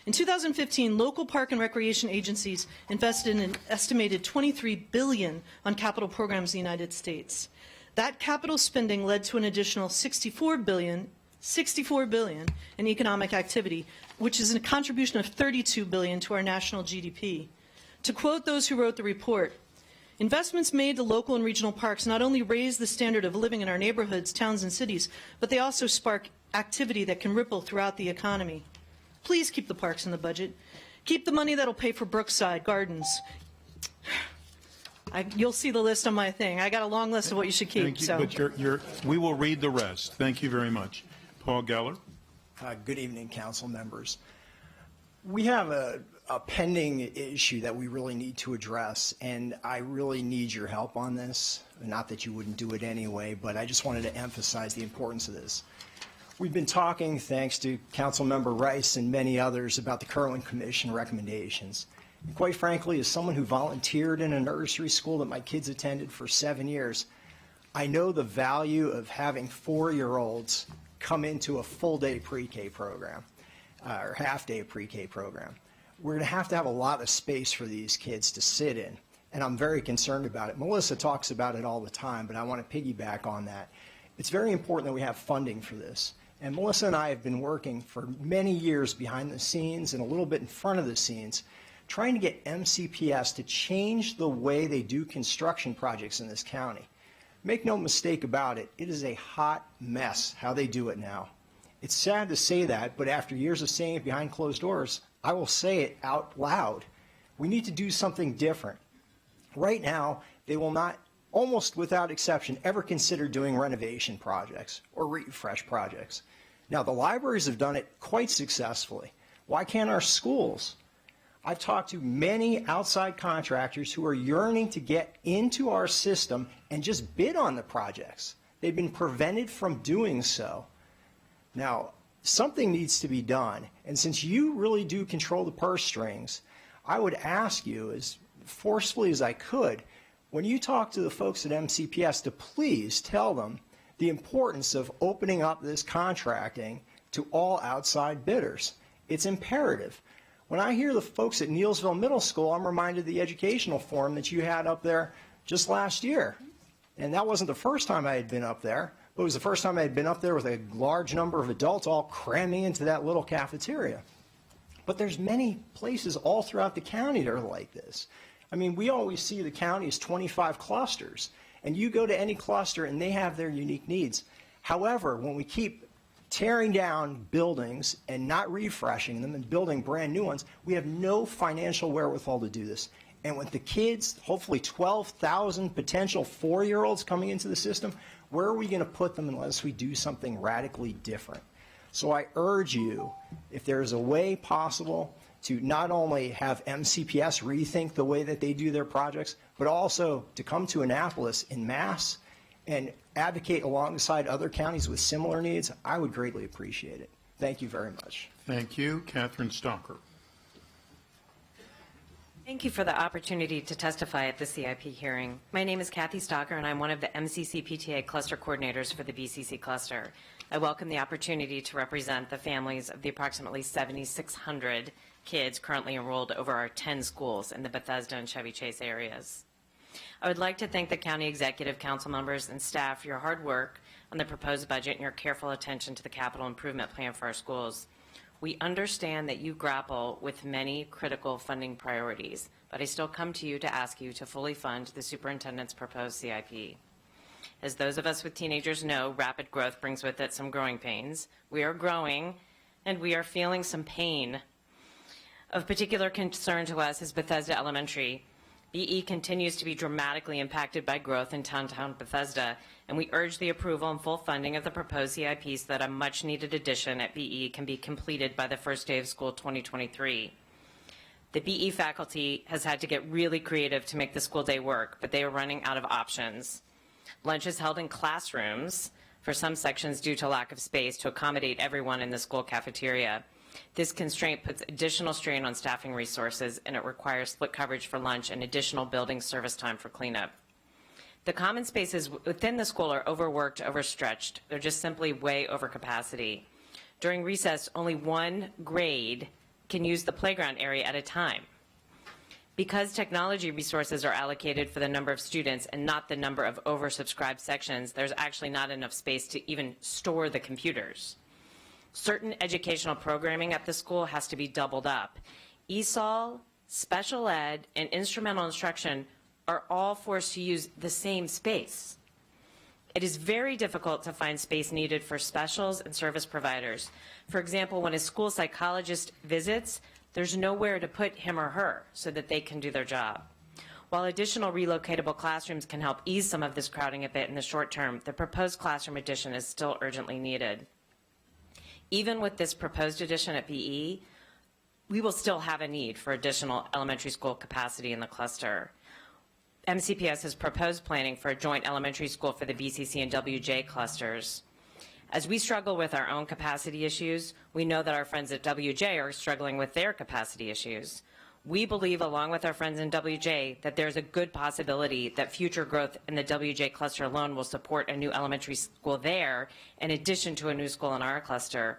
In 2015, local park and recreation agencies invested in an estimated $23 billion on capital programs in the United States. That capital spending led to an additional $64 billion in economic activity, which is a contribution of $32 billion to our national GDP. To quote those who wrote the report, investments made to local and regional parks not only raise the standard of living in our neighborhoods, towns, and cities, but they also spark activity that can ripple throughout the economy. Please keep the parks in the budget. Keep the money that'll pay for Brookside Gardens. You'll see the list on my thing. I got a long list of what you should keep. Thank you, so. but we will read the rest. Thank you very much. Paul Geller. Good evening, council members. We have a pending issue that we really need to address, and I really need your help on this. Not that you wouldn't do it anyway, but I just wanted to emphasize the importance of this. We've been talking, thanks to Councilmember Rice and many others, about the Kirwan Commission recommendations. And quite frankly, as someone who volunteered in a nursery school that my kids attended for 7 years, I know the value of having 4-year-olds come into a full-day pre-K program, or half-day pre-K program. We're going to have a lot of space for these kids to sit in, and I'm very concerned about it. Melissa talks about it all the time, but I want to piggyback on that. It's very important that we have funding for this. And Melissa and I have been working for many years behind the scenes and a little bit in front of the scenes, trying to get MCPS to change the way they do construction projects in this county. Make no mistake about it, it is a hot mess how they do it now. It's sad to say that, but after years of saying it behind closed doors, I will say it out loud. We need to do something different. Right now, they will not, almost without exception, ever consider doing renovation projects or refresh projects. Now, the libraries have done it quite successfully. Why can't our schools? I've talked to many outside contractors who are yearning to get into our system and just bid on the projects. They've been prevented from doing so. Now, something needs to be done, and since you really do control the purse strings, I would ask you, as forcefully as I could, when you talk to the folks at MCPS, to please tell them the importance of opening up this contracting to all outside bidders. It's imperative. When I hear the folks at Neilsville Middle School, I'm reminded of the educational forum that you had up there just last year. And that wasn't the first time I had been up there, but it was the first time I had been up there with a large number of adults all cramming into that little cafeteria. But there's many places all throughout the county that are like this. I mean, we always see the county as 25 clusters, and you go to any cluster and they have their unique needs. However, when we keep tearing down buildings and not refreshing them and building brand new ones, we have no financial wherewithal to do this. And with the kids, hopefully 12,000 potential 4-year-olds coming into the system, where are we going to put them unless we do something radically different? So I urge you, if there is a way possible to not only have MCPS rethink the way that they do their projects, but also to come to Annapolis in mass and advocate alongside other counties with similar needs, I would greatly appreciate it. Thank you very much. Thank you. Catherine Stalker. Thank you for the opportunity to testify at the CIP hearing. My name is Kathy Stalker, and I'm one of the MCC PTA cluster coordinators for the BCC cluster. I welcome the opportunity to represent the families of the approximately 7,600 kids currently enrolled over our 10 schools in the Bethesda and Chevy Chase areas. I would like to thank the County Executive Council members and staff for your hard work on the proposed budget and your careful attention to the capital improvement plan for our schools. We understand that you grapple with many critical funding priorities, but I still come to you to ask you to fully fund the superintendent's proposed CIP. As those of us with teenagers know, rapid growth brings with it some growing pains. We are growing, and we are feeling some pain. Of particular concern to us is Bethesda Elementary. BE continues to be dramatically impacted by growth in downtown Bethesda, and we urge the approval and full funding of the proposed CIP so that a much-needed addition at BE can be completed by the first day of school 2023. The BE faculty has had to get really creative to make the school day work, but they are running out of options. Lunch is held in classrooms for some sections due to lack of space to accommodate everyone in the school cafeteria. This constraint puts additional strain on staffing resources, and it requires split coverage for lunch and additional building service time for cleanup. The common spaces within the school are overworked, overstretched. They're just simply way over capacity. During recess, only one grade can use the playground area at a time. Because technology resources are allocated for the number of students and not the number of oversubscribed sections, there's actually not enough space to even store the computers. Certain educational programming at the school has to be doubled up. ESOL, special ed, and instrumental instruction are all forced to use the same space. It is very difficult to find space needed for specials and service providers. For example, when a school psychologist visits, there's nowhere to put him or her so that they can do their job. While additional relocatable classrooms can help ease some of this crowding a bit in the short term, the proposed classroom addition is still urgently needed. Even with this proposed addition at BE, we will still have a need for additional elementary school capacity in the cluster. MCPS has proposed planning for a joint elementary school for the BCC and WJ clusters. As we struggle with our own capacity issues, we know that our friends at WJ are struggling with their capacity issues. We believe, along with our friends in WJ, that there's a good possibility that future growth in the WJ cluster alone will support a new elementary school there, in addition to a new school in our cluster.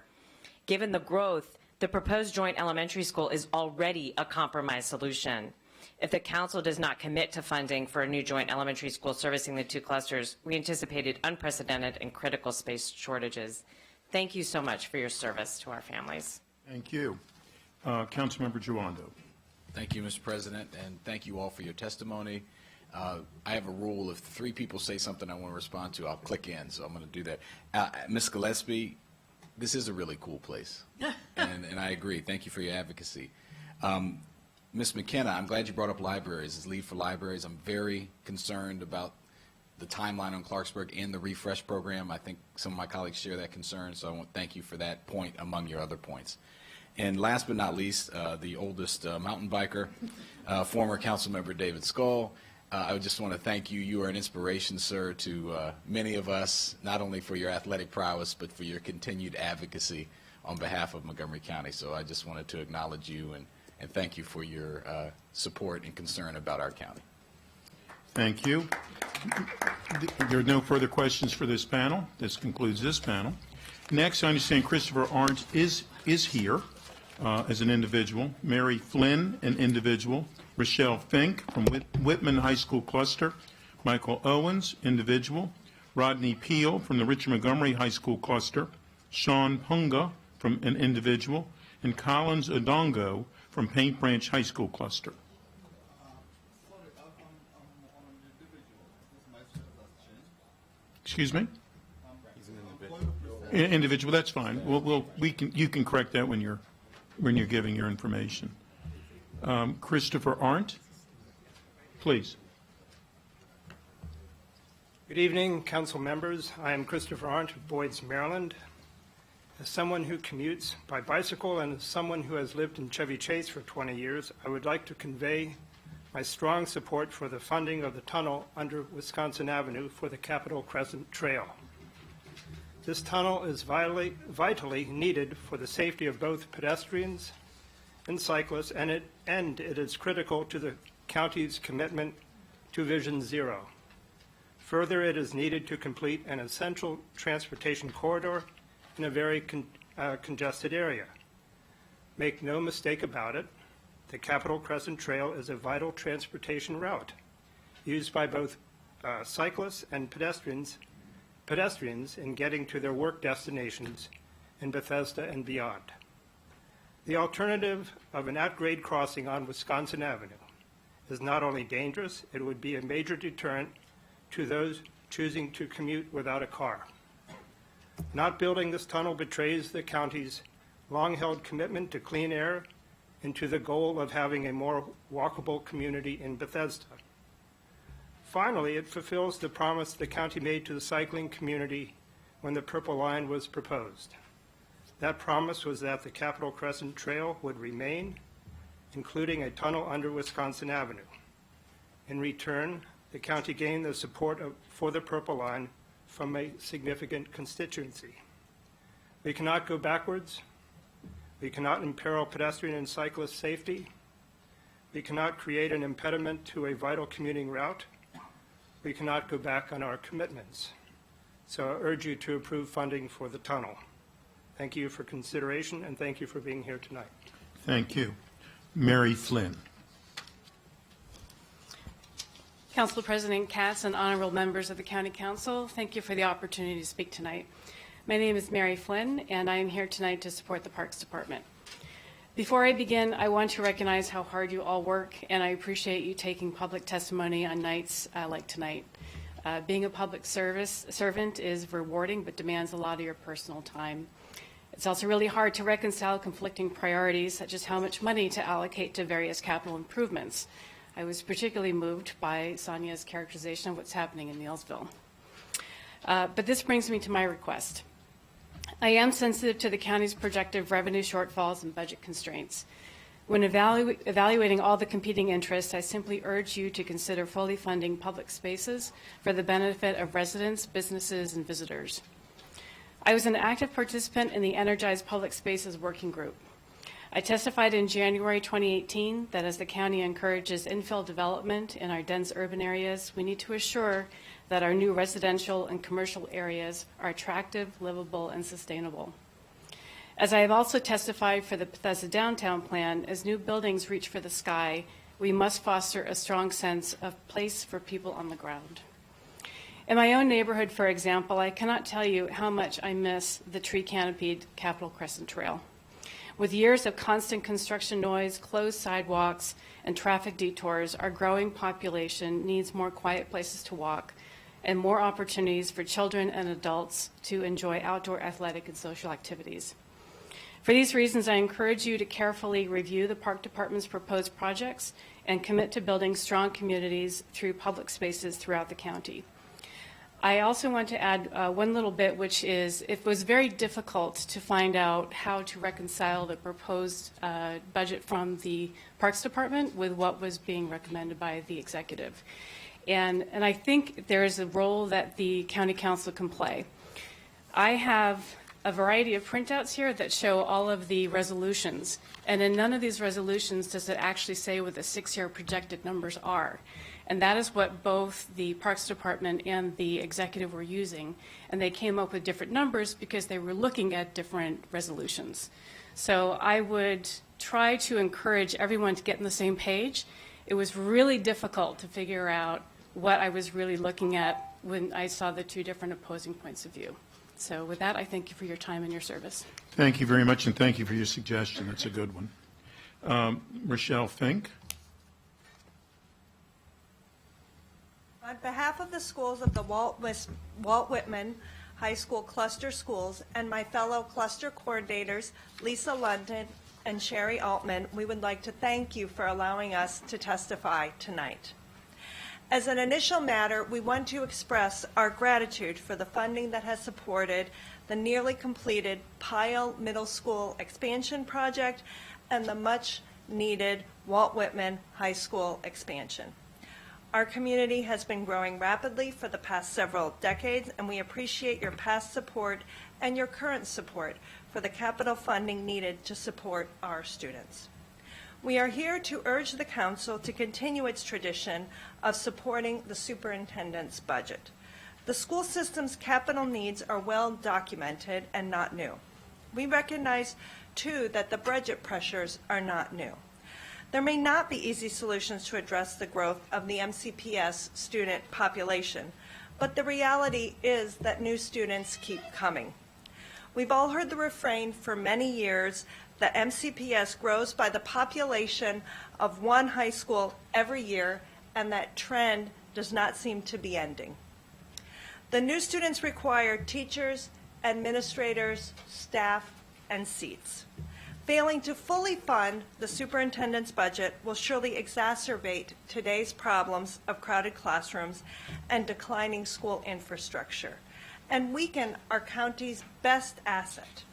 Given the growth, the proposed joint elementary school is already a compromise solution. If the council does not commit to funding for a new joint elementary school servicing the two clusters, we anticipated unprecedented and critical space shortages. Thank you so much for your service to our families. Thank you. Councilmember Giwando. Thank you, Mr. President, and thank you all for your testimony. I have a rule: if 3 people say something I want to respond to, I'll click in, so I'm going to do that. Ms. Gillespie, this is a really cool place, and I agree. Thank you for your advocacy. Ms. McKenna, I'm glad you brought up libraries. As lead for libraries, I'm very concerned about the timeline on Clarksburg and the refresh program. I think some of my colleagues share that concern, so I want to thank you for that point among your other points. And last but not least, the oldest mountain biker, former council member David Skull. I just want to thank you. You are an inspiration, sir, to many of us, not only for your athletic prowess, but for your continued advocacy on behalf of Montgomery County. So I just wanted to acknowledge you and thank you for your support and concern about our county. Thank you. There are no further questions for this panel. This concludes this panel. Next, I understand Christopher Orange is here as an individual, Mary Flynn, an individual, Rochelle Fink from Whitman High School Cluster, Michael Owens, individual, Rodney Peel from the Richard Montgomery High School cluster, Sean Punga from an individual, and Collins Odongo from Paint Branch High School cluster. Excuse me? Individual, that's fine. You can correct that when you're giving your information. Christopher Arndt, please. Good evening, council members. I am Christopher Arndt of Boyd's, Maryland. As someone who commutes by bicycle and as someone who has lived in Chevy Chase for 20 years, I would like to convey my strong support for the funding of the tunnel under Wisconsin Avenue for the Capitol Crescent Trail. This tunnel is vitally needed for the safety of both pedestrians and cyclists, and it is critical to the county's commitment to Vision Zero. Further, it is needed to complete an essential transportation corridor in a very congested area. Make no mistake about it, the Capitol Crescent Trail is a vital transportation route used by both cyclists and pedestrians in getting to their work destinations in Bethesda and beyond. The alternative of an at-grade crossing on Wisconsin Avenue is not only dangerous, it would be a major deterrent to those choosing to commute without a car. Not building this tunnel betrays the county's long-held commitment to clean air and to the goal of having a more walkable community in Bethesda. Finally, it fulfills the promise the county made to the cycling community when the Purple Line was proposed. That promise was that the Capitol Crescent Trail would remain, including a tunnel under Wisconsin Avenue. In return, the county gained the support for the Purple Line from a significant constituency. We cannot go backwards. We cannot imperil pedestrian and cyclist safety. We cannot create an impediment to a vital commuting route. We cannot go back on our commitments. So I urge you to approve funding for the tunnel. Thank you for consideration, and thank you for being here tonight. Thank you. Mary Flynn. Council President Katz and honorable members of the County Council, thank you for the opportunity to speak tonight. My name is Mary Flynn, and I am here tonight to support the Parks Department. Before I begin, I want to recognize how hard you all work, and I appreciate you taking public testimony on nights like tonight. Being a public servant is rewarding, but demands a lot of your personal time. It's also really hard to reconcile conflicting priorities, such as how much money to allocate to various capital improvements. I was particularly moved by Sonia's characterization of what's happening in Neillsville. But this brings me to my request. I am sensitive to the county's projected revenue shortfalls and budget constraints. When evaluating all the competing interests, I simply urge you to consider fully funding public spaces for the benefit of residents, businesses, and visitors. I was an active participant in the Energized Public Spaces Working Group. I testified in January 2018 that as the county encourages infill development in our dense urban areas, we need to assure that our new residential and commercial areas are attractive, livable, and sustainable. As I have also testified for the Bethesda Downtown Plan, as new buildings reach for the sky, we must foster a strong sense of place for people on the ground. In my own neighborhood, for example, I cannot tell you how much I miss the tree-canopied Capitol Crescent Trail. With years of constant construction noise, closed sidewalks, and traffic detours, our growing population needs more quiet places to walk and more opportunities for children and adults to enjoy outdoor athletic and social activities. For these reasons, I encourage you to carefully review the Park Department's proposed projects and commit to building strong communities through public spaces throughout the county. I also want to add one little bit, which is it was very difficult to find out how to reconcile the proposed budget from the Parks Department with what was being recommended by the executive. And I think there is a role that the County Council can play. I have a variety of printouts here that show all of the resolutions, and in none of these resolutions does it actually say what the 6-year projected numbers are. And that is what both the Parks Department and the executive were using. And they came up with different numbers because they were looking at different resolutions. So I would try to encourage everyone to get on the same page. It was really difficult to figure out what I was really looking at when I saw the two different opposing points of view. So with that, I thank you for your time and your service. Thank you very much, and thank you for your suggestion. That's a good one. Rochelle Fink. On behalf of the schools of the Walt Whitman High School Cluster Schools and my fellow cluster coordinators, Lisa London and Sherry Altman, we would like to thank you for allowing us to testify tonight. As an initial matter, we want to express our gratitude for the funding that has supported the nearly completed Pyle Middle School expansion project and the much-needed Walt Whitman High School expansion. Our community has been growing rapidly for the past several decades, and we appreciate your past support and your current support for the capital funding needed to support our students. We are here to urge the Council to continue its tradition of supporting the superintendent's budget. The school system's capital needs are well documented and not new. We recognize, too, that the budget pressures are not new. There may not be easy solutions to address the growth of the MCPS student population, but the reality is that new students keep coming. We've all heard the refrain for many years that MCPS grows by the population of one high school every year, and that trend does not seem to be ending. The new students require teachers, administrators, staff, and seats. Failing to fully fund the superintendent's budget will surely exacerbate today's problems of crowded classrooms and declining school infrastructure, and weaken our county's best asset.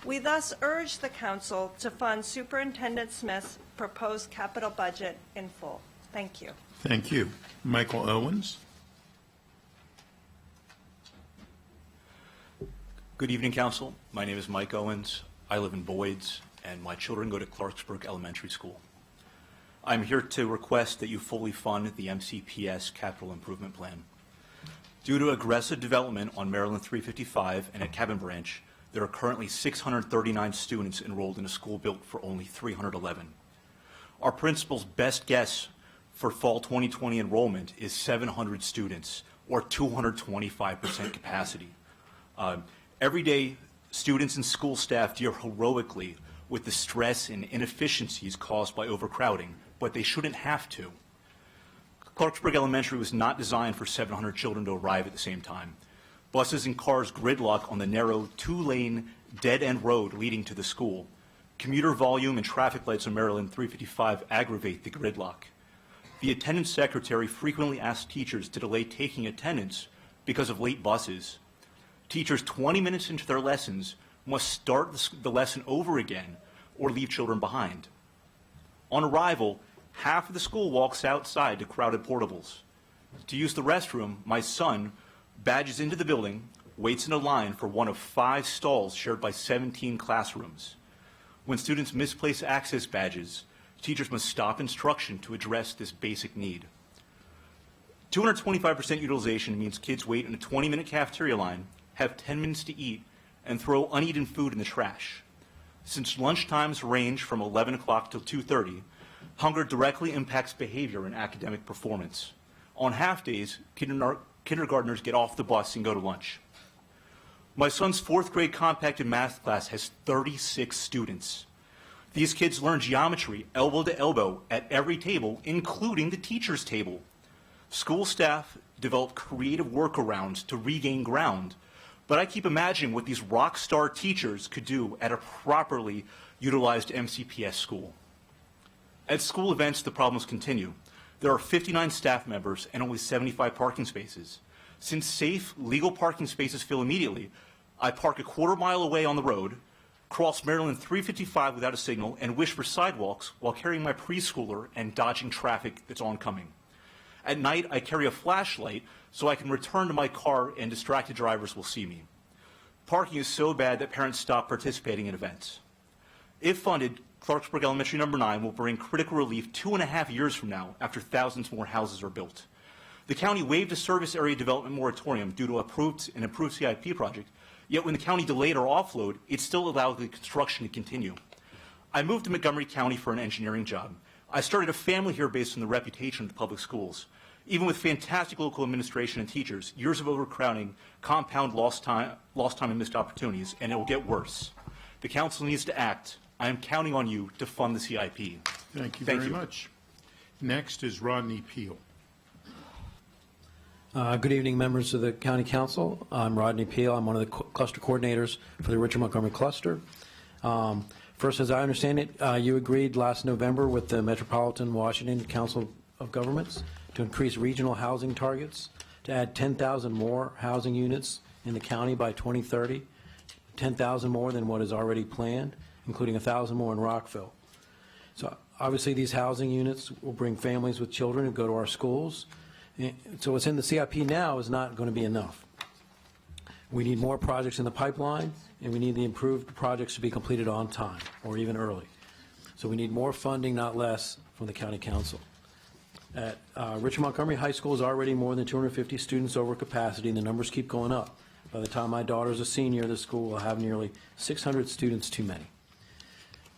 We thus urge the Council to fund Superintendent Smith's proposed capital budget in full. Thank you. Thank you. Michael Owens. Good evening, Council. My name is Mike Owens. I live in Boyd's, and my children go to Clarksburg Elementary School. I'm here to request that you fully fund the MCPS Capital Improvement Plan. Due to aggressive development on Maryland 355 and at Cabin Branch, there are currently 639 students enrolled in a school built for only 311. Our principal's best guess for fall 2020 enrollment is 700 students, or 225% capacity. Every day, students and school staff deal heroically with the stress and inefficiencies caused by overcrowding, but they shouldn't have to. Clarksburg Elementary was not designed for 700 children to arrive at the same time. Buses and cars gridlock on the narrow two-lane dead-end road leading to the school. Commuter volume and traffic lights on Maryland 355 aggravate the gridlock. The attendance secretary frequently asks teachers to delay taking attendance because of late buses. Teachers 20 minutes into their lessons must start the lesson over again or leave children behind. On arrival, half of the school walks outside to crowded portables. To use the restroom, my son badges into the building, waits in a line for one of 5 stalls shared by 17 classrooms. When students misplace access badges, teachers must stop instruction to address this basic need. 225% utilization means kids wait in a 20-minute cafeteria line, have 10 minutes to eat, and throw uneaten food in the trash. Since lunch times range from 11 o'clock till 2:30, hunger directly impacts behavior and academic performance. On half days, kindergartners get off the bus and go to lunch. My son's 4th grade compacted math class has 36 students. These kids learn geometry elbow to elbow at every table, including the teacher's table. School staff develop creative workarounds to regain ground, but I keep imagining what these rock star teachers could do at a properly utilized MCPS school. At school events, the problems continue. There are 59 staff members and only 75 parking spaces. Since safe, legal parking spaces fill immediately, I park a quarter mile away on the road, cross Maryland 355 without a signal, and wish for sidewalks while carrying my preschooler and dodging traffic that's oncoming. At night, I carry a flashlight so I can return to my car and distracted drivers will see me. Parking is so bad that parents stop participating in events. If funded, Clarksburg Elementary No. 9 will bring critical relief 2.5 years from now after thousands more houses are built. The county waived a service area development moratorium due to an approved CIP project, yet when the county delayed our offload, it still allowed the construction to continue. I moved to Montgomery County for an engineering job. I started a family here based on the reputation of the public schools. Even with fantastic local administration and teachers, years of overcrowding compound lost time and missed opportunities, and it will get worse. The council needs to act. I am counting on you to fund the CIP. Thank you very much. Next is Rodney Peel. Good evening, members of the County Council. I'm Rodney Peel. I'm one of the cluster coordinators for the Richard Montgomery Cluster. First, as I understand it, you agreed last November with the Metropolitan Washington Council of Governments to increase regional housing targets, to add 10,000 more housing units in the county by 2030, 10,000 more than what is already planned, including 1,000 more in Rockville. So obviously these housing units will bring families with children who go to our schools. So what's in the CIP now is not going to be enough. We need more projects in the pipeline, and we need the improved projects to be completed on time or even early. So we need more funding, not less, from the County Council. At Richard Montgomery High School is already more than 250 students over capacity, and the numbers keep going up. By the time my daughter's a senior, the school will have nearly 600 students too many.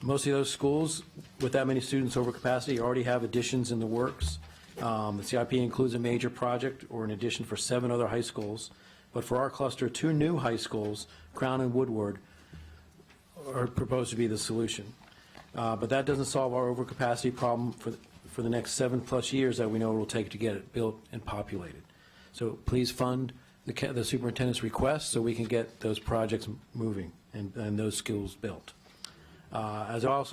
Most of those schools with that many students over capacity already have additions in the works. The CIP includes a major project or an addition for 7 other high schools, but for our cluster, 2 new high schools, Crown and Woodward, are proposed to be the solution. But that doesn't solve our overcapacity problem for the next 7+ years that we know it will take to get it built and populated. So please fund the superintendent's request so we can get those projects moving and those schools built. As I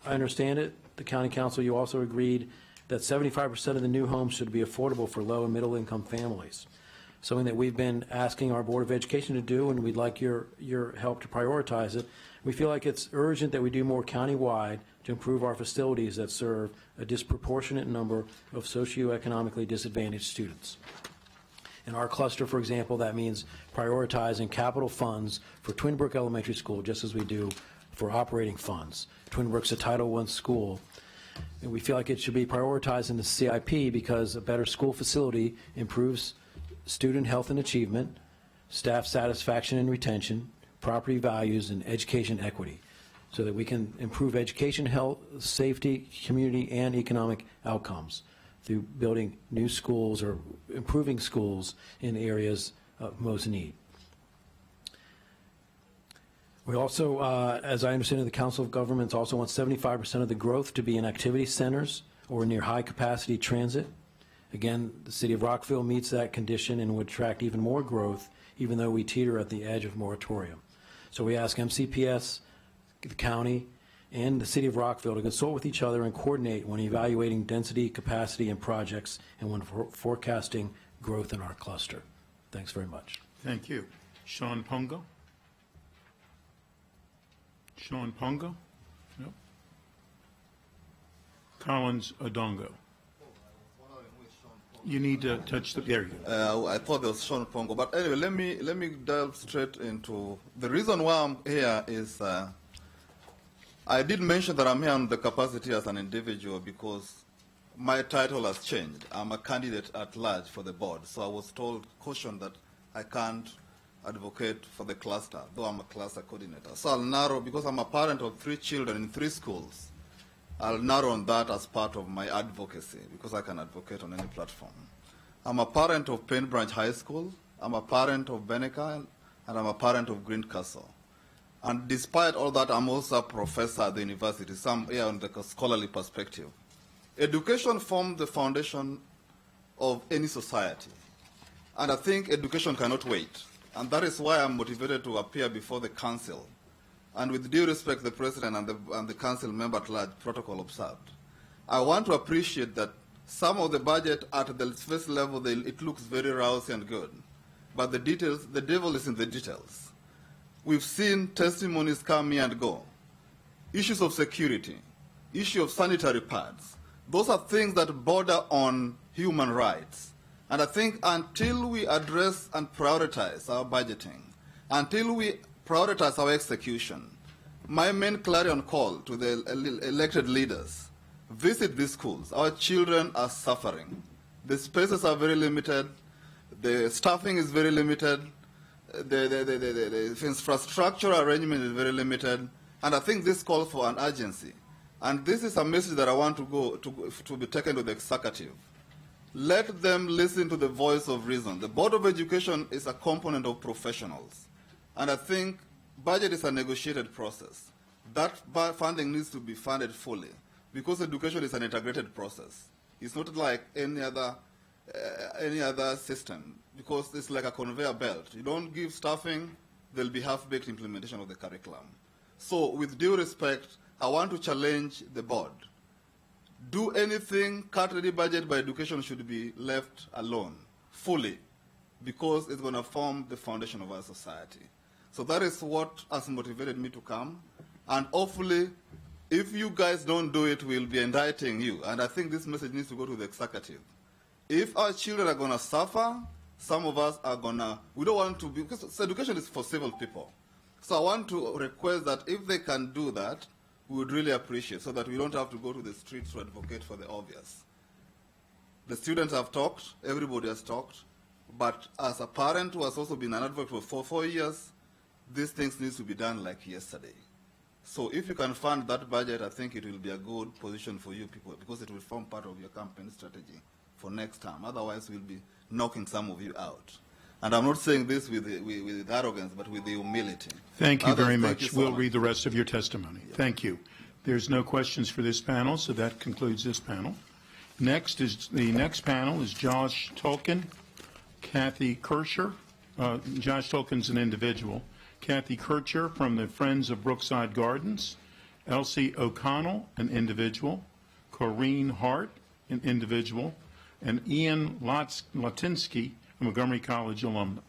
understand it, the County Council, you also agreed that 75% of the new homes should be affordable for low and middle income families. Something that we've been asking our Board of Education to do, and we'd like your help to prioritize it. We feel like it's urgent that we do more countywide to improve our facilities that serve a disproportionate number of socioeconomically disadvantaged students. In our cluster, for example, that means prioritizing capital funds for Twin Brook Elementary School, just as we do for operating funds. Twin Brook's a Title I school, and we feel like it should be prioritized in the CIP because a better school facility improves student health and achievement, staff satisfaction and retention, property values, and education equity, so that we can improve education, health, safety, community, and economic outcomes through building new schools or improving schools in areas of most need. We also, as I understand it, the Council of Governments also wants 75% of the growth to be in activity centers or near high-capacity transit. Again, the City of Rockville meets that condition and would attract even more growth, even though we teeter at the edge of moratorium. So we ask MCPS, the county, and the City of Rockville to consult with each other and coordinate when evaluating density, capacity, and projects, and when forecasting growth in our cluster. Thanks very much. Thank you. Sean Pongo? Sean Pongo? No. Collins Odongo? You need to touch the, there you go. I thought there was Sean Pongo, but anyway, let me delve straight into the reason why I'm here is I did mention that I'm here on the capacity as an individual because my title has changed. I'm a candidate at large for the board, so I was cautioned that I can't advocate for the cluster, though I'm a cluster coordinator. So I'll narrow, because I'm a parent of 3 children in 3 schools, I'll narrow on that as part of my advocacy, because I can advocate on any platform. I'm a parent of Penn Branch High School, I'm a parent of Beneka, and I'm a parent of Greencastle. And despite all that, I'm also a professor at the university, some here on the scholarly perspective. Education forms the foundation of any society. And I think education cannot wait. And that is why I'm motivated to appear before the council. And with due respect, the president and the council member at large, protocol observed. I want to appreciate that some of the budget at the first level, it looks very rousy and good. But the details, the devil is in the details. We've seen testimonies come here and go. Issues of security, issue of sanitary pads. Those are things that border on human rights. And I think until we address and prioritize our budgeting, until we prioritize our execution, my main clarion call to the elected leaders, visit these schools. Our children are suffering. The spaces are very limited. The staffing is very limited. The infrastructure arrangement is very limited. And I think this calls for an urgency. And this is a message that I want to be taken to the executive. let them listen to the voice of reason. The Board of Education is a component of professionals. And I think budget is a negotiated process. That funding needs to be funded fully because education is an integrated process. It's not like any other system because it's like a conveyor belt. You don't give staffing, there'll be half-baked implementation of the curriculum. So with due respect, I want to challenge the board. Do anything, cut any budget by education should be left alone, fully, because it's going to form the foundation of our society. So that is what has motivated me to come. And hopefully, if you guys don't do it, we'll be indicting you. And I think this message needs to go to the executive. If our children are going to suffer, some of us are going to, we don't want to be, because education is for civil people. So I want to request that if they can do that, we would really appreciate so that we don't have to go to the streets to advocate for the obvious. The students have talked, everybody has talked, but as a parent who has also been an advocate for 4 years, these things need to be done like yesterday. So if you can fund that budget, I think it will be a good position for you people because it will form part of your campaign strategy for next time. Otherwise, we'll be knocking some of you out. And I'm not saying this with arrogance, but with the humility. Thank you very much. Thank you so We'll much. read the rest of your testimony. Yeah. Thank you. There's no questions for this panel, so that concludes this panel. Next is the next panel is Josh Tolkien, Kathy Kircher. Josh Tolkien's an individual. Kathy Kircher from the Friends of Brookside Gardens. Elsie O'Connell, an individual. Corrine Hart, an individual. And Ian Latinsky, a Montgomery College alumna.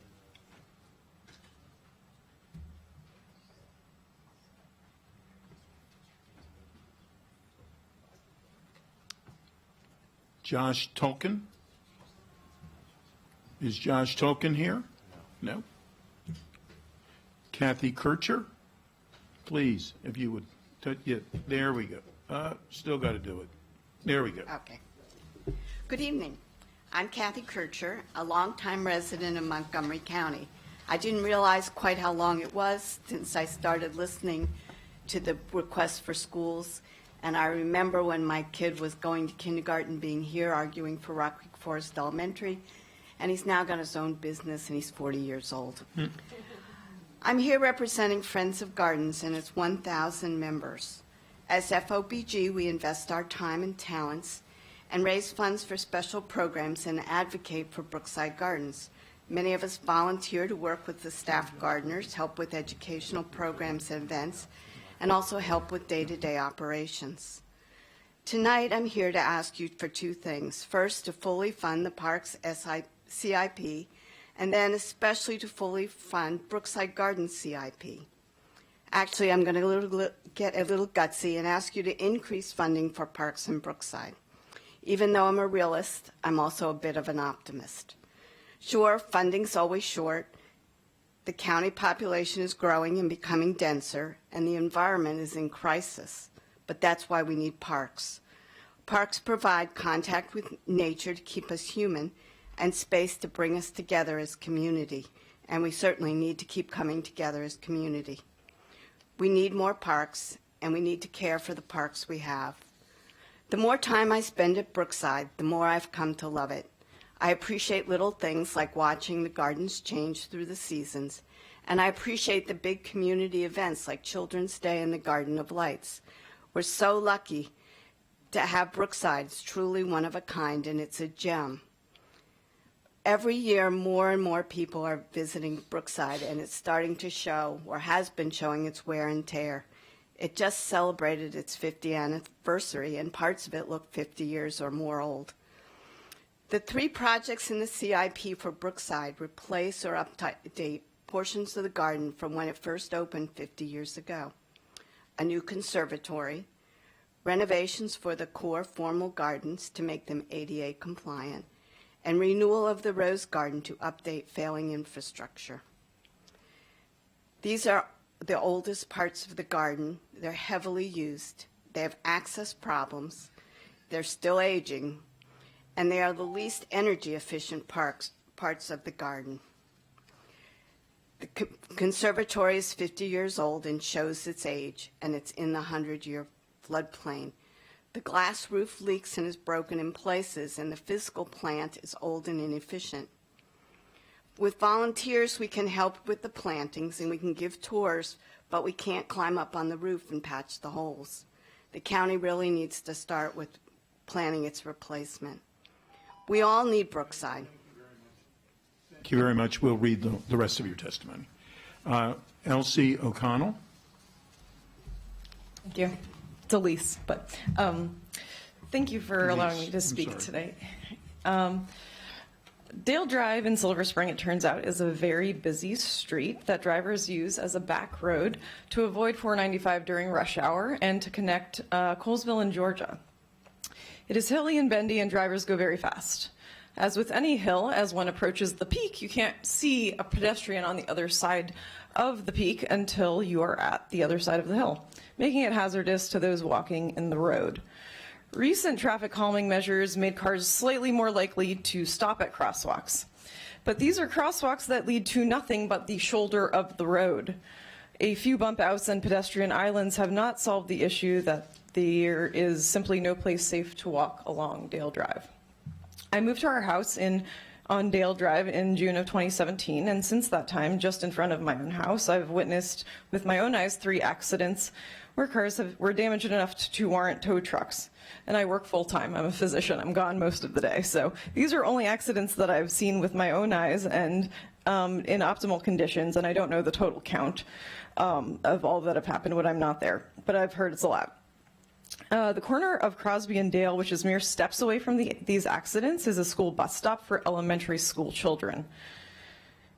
Josh Tolkien? Is Josh Tolkien here? No. Kathy Kircher? Please, if you would, yeah, there we go. Still got to do it. There we go. Okay. Good evening. I'm Kathy Kircher, a longtime resident of Montgomery County. I didn't realize quite how long it was since I started listening to the requests for schools. And I remember when my kid was going to kindergarten being here arguing for Rock Creek Forest Elementary. And he's now got his own business and he's 40 years old. I'm here representing Friends of Gardens and its 1,000 members. As FOBG, we invest our time and talents and raise funds for special programs and advocate for Brookside Gardens. Many of us volunteer to work with the staff gardeners, help with educational programs and events, and also help with day-to-day operations. Tonight, I'm here to ask you for two things. First, to fully fund the park's CIP, and then especially to fully fund Brookside Gardens CIP. Actually, I'm going to get a little gutsy and ask you to increase funding for parks in Brookside. Even though I'm a realist, I'm also a bit of an optimist. Sure, funding's always short. The county population is growing and becoming denser, and the environment is in crisis. But that's why we need parks. Parks provide contact with nature to keep us human and space to bring us together as community. And we certainly need to keep coming together as community. We need more parks, and we need to care for the parks we have. The more time I spend at Brookside, the more I've come to love it. I appreciate little things like watching the gardens change through the seasons, and I appreciate the big community events like Children's Day and the Garden of Lights. We're so lucky to have Brookside. It's truly one of a kind, and it's a gem. Every year, more and more people are visiting Brookside, and it's starting to show, or has been showing, its wear and tear. It just celebrated its 50th anniversary, and parts of it look 50 years or more old. The 3 projects in the CIP for Brookside replace or update portions of the garden from when it first opened 50 years ago. A new conservatory, renovations for the core formal gardens to make them ADA compliant, and renewal of the rose garden to update failing infrastructure. These are the oldest parts of the garden. They're heavily used. They have access problems. They're still aging. And they are the least energy efficient parts of the garden. The conservatory is 50 years old and shows its age, and it's in the 100-year floodplain. The glass roof leaks and is broken in places, and the physical plant is old and inefficient. With volunteers, we can help with the plantings and we can give tours, but we can't climb up on the roof and patch the holes. The county really needs to start with planning its replacement. We all need Brookside. Thank you very much. We'll read the rest of your testimony. Elsie O'Connell. Thank you. It's Elise, but thank you for allowing me to speak today. Dale Drive in Silver Spring, it turns out, is a very busy street that drivers use as a back road to avoid 495 during rush hour and to connect Colesville and Georgia. It is hilly and bendy and drivers go very fast. As with any hill, as one approaches the peak, you can't see a pedestrian on the other side of the peak until you are at the other side of the hill, making it hazardous to those walking in the road. Recent traffic calming measures made cars slightly more likely to stop at crosswalks. But these are crosswalks that lead to nothing but the shoulder of the road. A few bump outs and pedestrian islands have not solved the issue that there is simply no place safe to walk along Dale Drive. I moved to our house on Dale Drive in June of 2017, and since that time, just in front of my own house, I've witnessed with my own eyes 3 accidents where cars were damaged enough to warrant tow trucks. And I work full-time. I'm a physician. I'm gone most of the day. So these are only accidents that I've seen with my own eyes and in optimal conditions, and I don't know the total count of all that have happened when I'm not there, but I've heard it's a lot. The corner of Crosby and Dale, which is mere steps away from these accidents, is a school bus stop for elementary school children.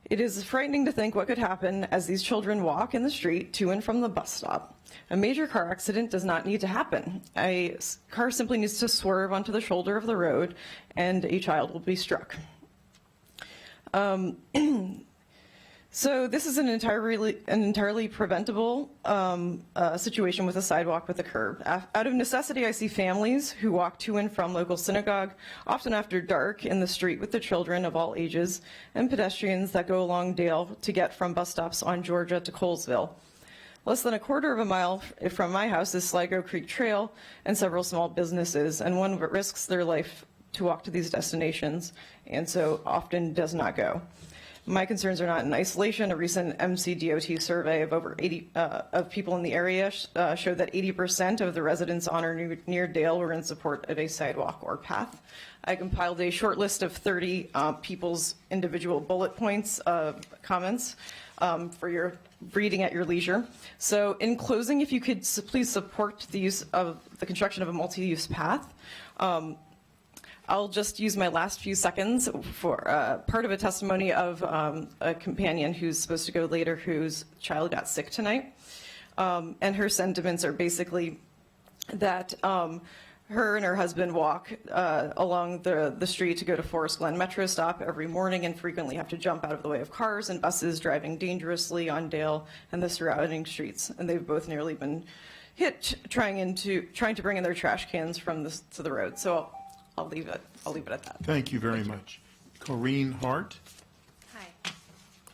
It is frightening to think what could happen as these children walk in the street to and from the bus stop. A major car accident does not need to happen. A car simply needs to swerve onto the shoulder of the road and a child will be struck. So this is an entirely preventable situation with a sidewalk with a curb. Out of necessity, I see families who walk to and from local synagogue, often after dark, in the street with the children of all ages, and pedestrians that go along Dale to get from bus stops on Georgia to Colesville. Less than a quarter of a mile from my house is Sligo Creek Trail and several small businesses, and one risks their life to walk to these destinations, and so often does not go. My concerns are not in isolation. A recent MCDOT survey of over 80 of people in the area showed that 80% of the residents on or near Dale were in support of a sidewalk or path. I compiled a short list of 30 people's individual bullet points comments for your reading at your leisure. So in closing, if you could please support the use of the construction of a multi-use path. I'll just use my last few seconds for part of a testimony of a companion who's supposed to go later whose child got sick tonight. And her sentiments are basically that her and her husband walk along the street to go to Forest Glen Metro stop every morning and frequently have to jump out of the way of cars and buses driving dangerously on Dale and the surrounding streets. And they've both nearly been hit trying to bring in their trash cans from to the road. So I'll leave it at that. Thank you very much. Corrine Hart. Hi.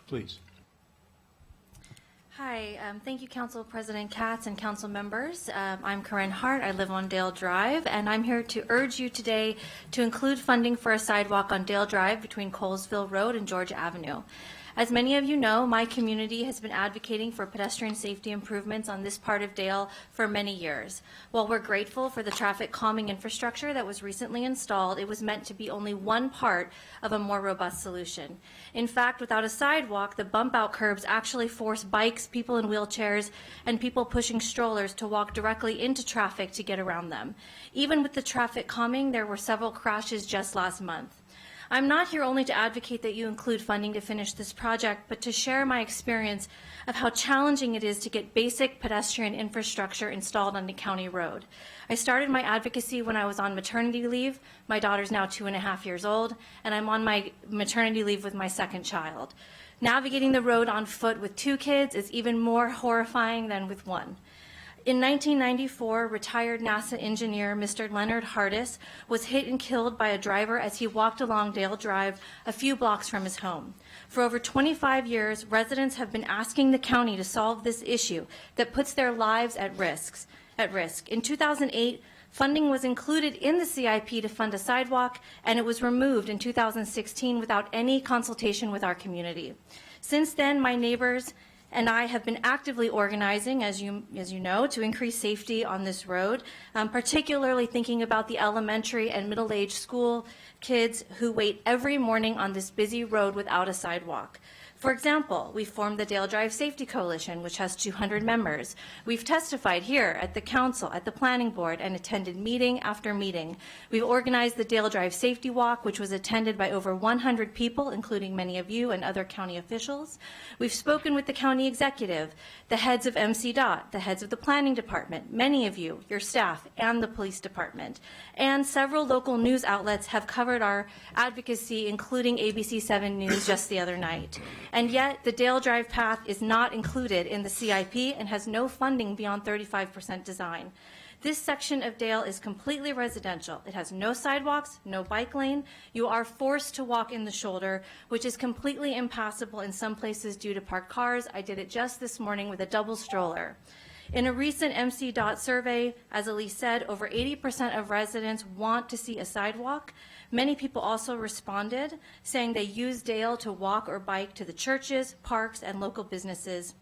Please. Hi, thank you, Council President Katz and council members. I'm Corinne Hart. I live on Dale Drive, and I'm here to urge you today to include funding for a sidewalk on Dale Drive between Colesville Road and Georgia Avenue. As many of you know, my community has been advocating for pedestrian safety improvements on this part of Dale for many years. While we're grateful for the traffic calming infrastructure that was recently installed, it was meant to be only one part of a more robust solution. In fact, without a sidewalk, the bump out curbs actually force bikes, people in wheelchairs, and people pushing strollers to walk directly into traffic to get around them. Even with the traffic calming, there were several crashes just last month. I'm not here only to advocate that you include funding to finish this project, but to share my experience of how challenging it is to get basic pedestrian infrastructure installed on the county road. I started my advocacy when I was on maternity leave. My daughter's now 2.5 years old, and I'm on my maternity leave with my second child. Navigating the road on foot with 2 kids is even more horrifying than with 1. In 1994, retired NASA engineer Mr. Leonard Hardis was hit and killed by a driver as he walked along Dale Drive a few blocks from his home. For over 25 years, residents have been asking the county to solve this issue that puts their lives at risk. In 2008, Funding was included in the CIP to fund a sidewalk, and it was removed in 2016 without any consultation with our community. Since then, my neighbors and I have been actively organizing, as you know, to increase safety on this road, particularly thinking about the elementary and middle-aged school kids who wait every morning on this busy road without a sidewalk. For example, we formed the Dale Drive Safety Coalition, which has 200 members. We've testified here at the council, at the planning board, and attended meeting after meeting. We've organized the Dale Drive Safety Walk, which was attended by over 100 people, including many of you and other county officials. We've spoken with the county executive, the heads of MCDOT, the heads of the planning department, many of you, your staff, and the police department. And several local news outlets have covered our advocacy, including ABC 7 News just the other night. And yet, the Dale Drive path is not included in the CIP and has no funding beyond 35% design. This section of Dale is completely residential. It has no sidewalks, no bike lane. You are forced to walk in the shoulder, which is completely impassable in some places due to parked cars. I did it just this morning with a double stroller. In a recent MCDOT survey, as Elise said, over 80% of residents want to see a sidewalk. Many people also responded, saying they use Dale to walk or bike to the churches, parks, and local businesses.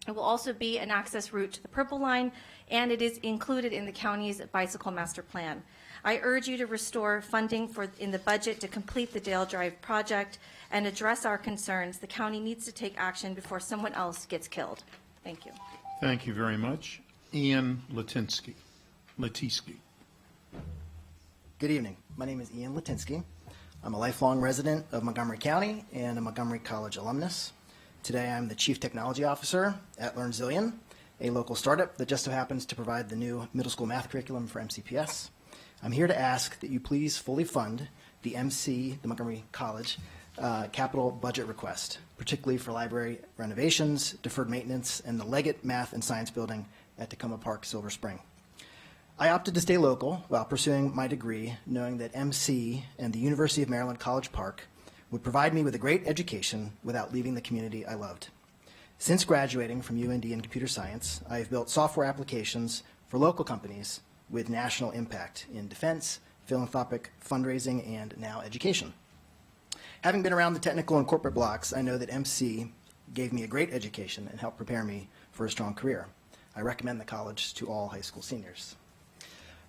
It will also be an access route to the Purple Line, and it is included in the county's bicycle master plan. I urge you to restore funding in the budget to complete the Dale Drive project and address our concerns. The county needs to take action before someone else gets killed. Thank you. Thank you very much. Ian Latinsky. Good evening. My name is Ian Latinsky. I'm a lifelong resident of Montgomery County and a Montgomery College alumnus. Today I'm the Chief Technology Officer at LearnZillion, a local startup that just so happens to provide the new middle school math curriculum for MCPS. I'm here to ask that you please fully fund the Montgomery College capital budget request, particularly for library renovations, deferred maintenance, and the Leggett Math and Science Building at Tacoma Park, Silver Spring. I opted to stay local while pursuing my degree, knowing that MC and the University of Maryland College Park would provide me with a great education without leaving the community I loved. Since graduating from UND in computer science, I have built software applications for local companies with national impact in defense, philanthropic, fundraising, and now education. Having been around the technical and corporate blocks, I know that MC gave me a great education and helped prepare me for a strong career. I recommend the college to all high school seniors.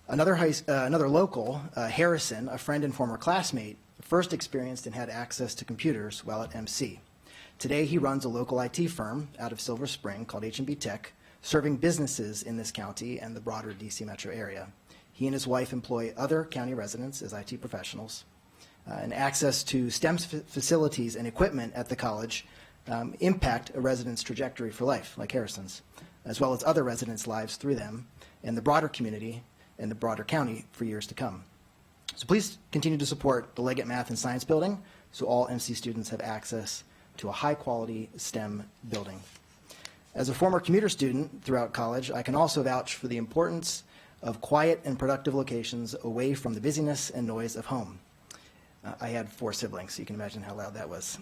Another local, Harrison, a friend and former classmate, first experienced and had access to computers while at MC. Today he runs a local IT firm out of Silver Spring called H&B Tech, serving businesses in this county and the broader DC metro area. He and his wife employ other county residents as IT professionals. And access to STEM facilities and equipment at the college impact a resident's trajectory for life, like Harrison's, as well as other residents' lives through them and the broader community and the broader county for years to come. So please continue to support the Leggett Math and Science Building so all MC students have access to a high-quality STEM building. As a former commuter student throughout college, I can also vouch for the importance of quiet and productive locations away from the busyness and noise of home. I had 4 siblings, so you can imagine how loud that was.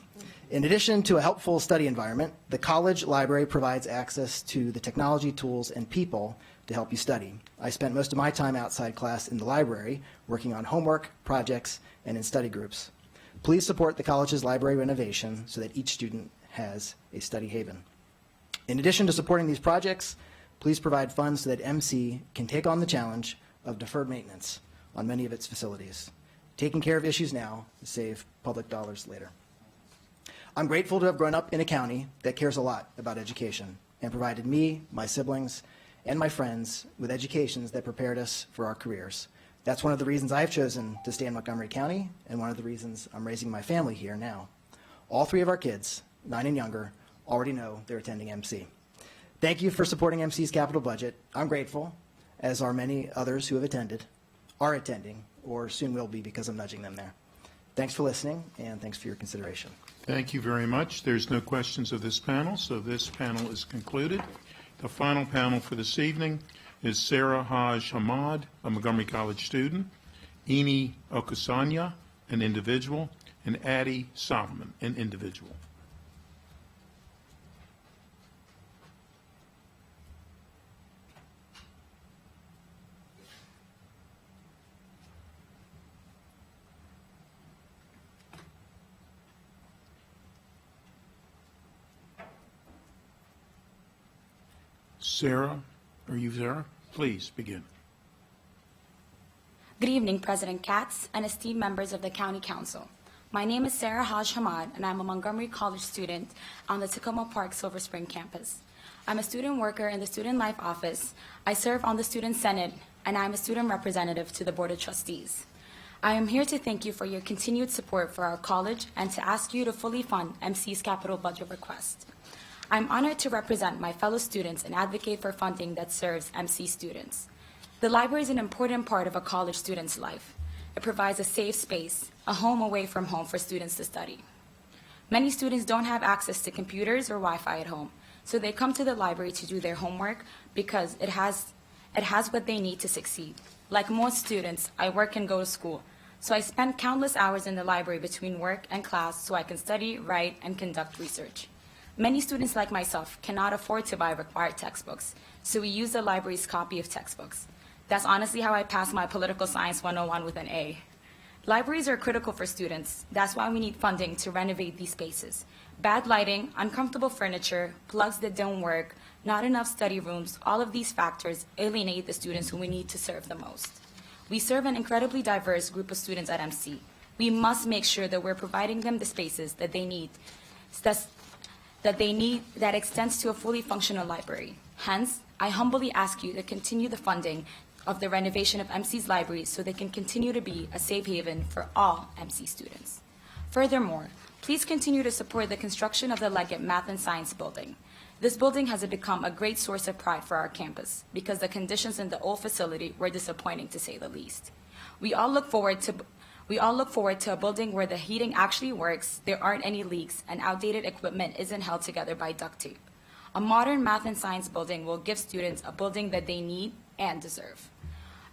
In addition to a helpful study environment, the college library provides access to the technology, tools, and people to help you study. I spent most of my time outside class in the library, working on homework, projects, and in study groups. Please support the college's library renovation so that each student has a study haven. In addition to supporting these projects, please provide funds so that MC can take on the challenge of deferred maintenance on many of its facilities. Taking care of issues now to save public dollars later. I'm grateful to have grown up in a county that cares a lot about education and provided me, my siblings, and my friends with educations that prepared us for our careers. That's one of the reasons I've chosen to stay in Montgomery County and one of the reasons I'm raising my family here now. All 3 of our kids, 9 and younger, already know they're attending MC. Thank you for supporting MC's capital budget. I'm grateful, as are many others who have attended, are attending, or soon will be because I'm nudging them there. Thanks for listening, and thanks for your consideration. Thank you very much. There's no questions of this panel, so this panel is concluded. The final panel for this evening is Sarah Haj Hamad, a Montgomery College student, Eni Okusanya, an individual, and Addie Solomon, an individual. Sarah, are you Sarah? Please begin. Good evening, President Katz and esteemed members of the County Council. My name is Sarah Haj Hamad, and I'm a Montgomery College student on the Tacoma Park Silver Spring campus. I'm a student worker in the Student Life Office. I serve on the Student Senate, and I'm a student representative to the Board of Trustees. I am here to thank you for your continued support for our college and to ask you to fully fund MC's capital budget request. I'm honored to represent my fellow students and advocate for funding that serves MC students. The library is an important part of a college student's life. It provides a safe space, a home away from home for students to study. Many students don't have access to computers or Wi-Fi at home, so they come to the library to do their homework because it has what they need to succeed. Like most students, I work and go to school, so I spend countless hours in the library between work and class so I can study, write, and conduct research. Many students like myself cannot afford to buy required textbooks, so we use the library's copy of textbooks. That's honestly how I passed my Political Science 101 with an A. Libraries are critical for students. That's why we need funding to renovate these spaces. Bad lighting, uncomfortable furniture, plugs that don't work, not enough study rooms, all of these factors alienate the students who we need to serve the most. We serve an incredibly diverse group of students at MC. We must make sure that we're providing them the spaces that they need, that extends to a fully functional library. Hence, I humbly ask you to continue the funding of the renovation of MC's library so they can continue to be a safe haven for all MC students. Furthermore, please continue to support the construction of the Leggett Math and Science Building. This building has become a great source of pride for our campus because the conditions in the old facility were disappointing, to say the least. We all look forward to a building where the heating actually works, there aren't any leaks, and outdated equipment isn't held together by duct tape. A modern math and science building will give students a building that they need and deserve.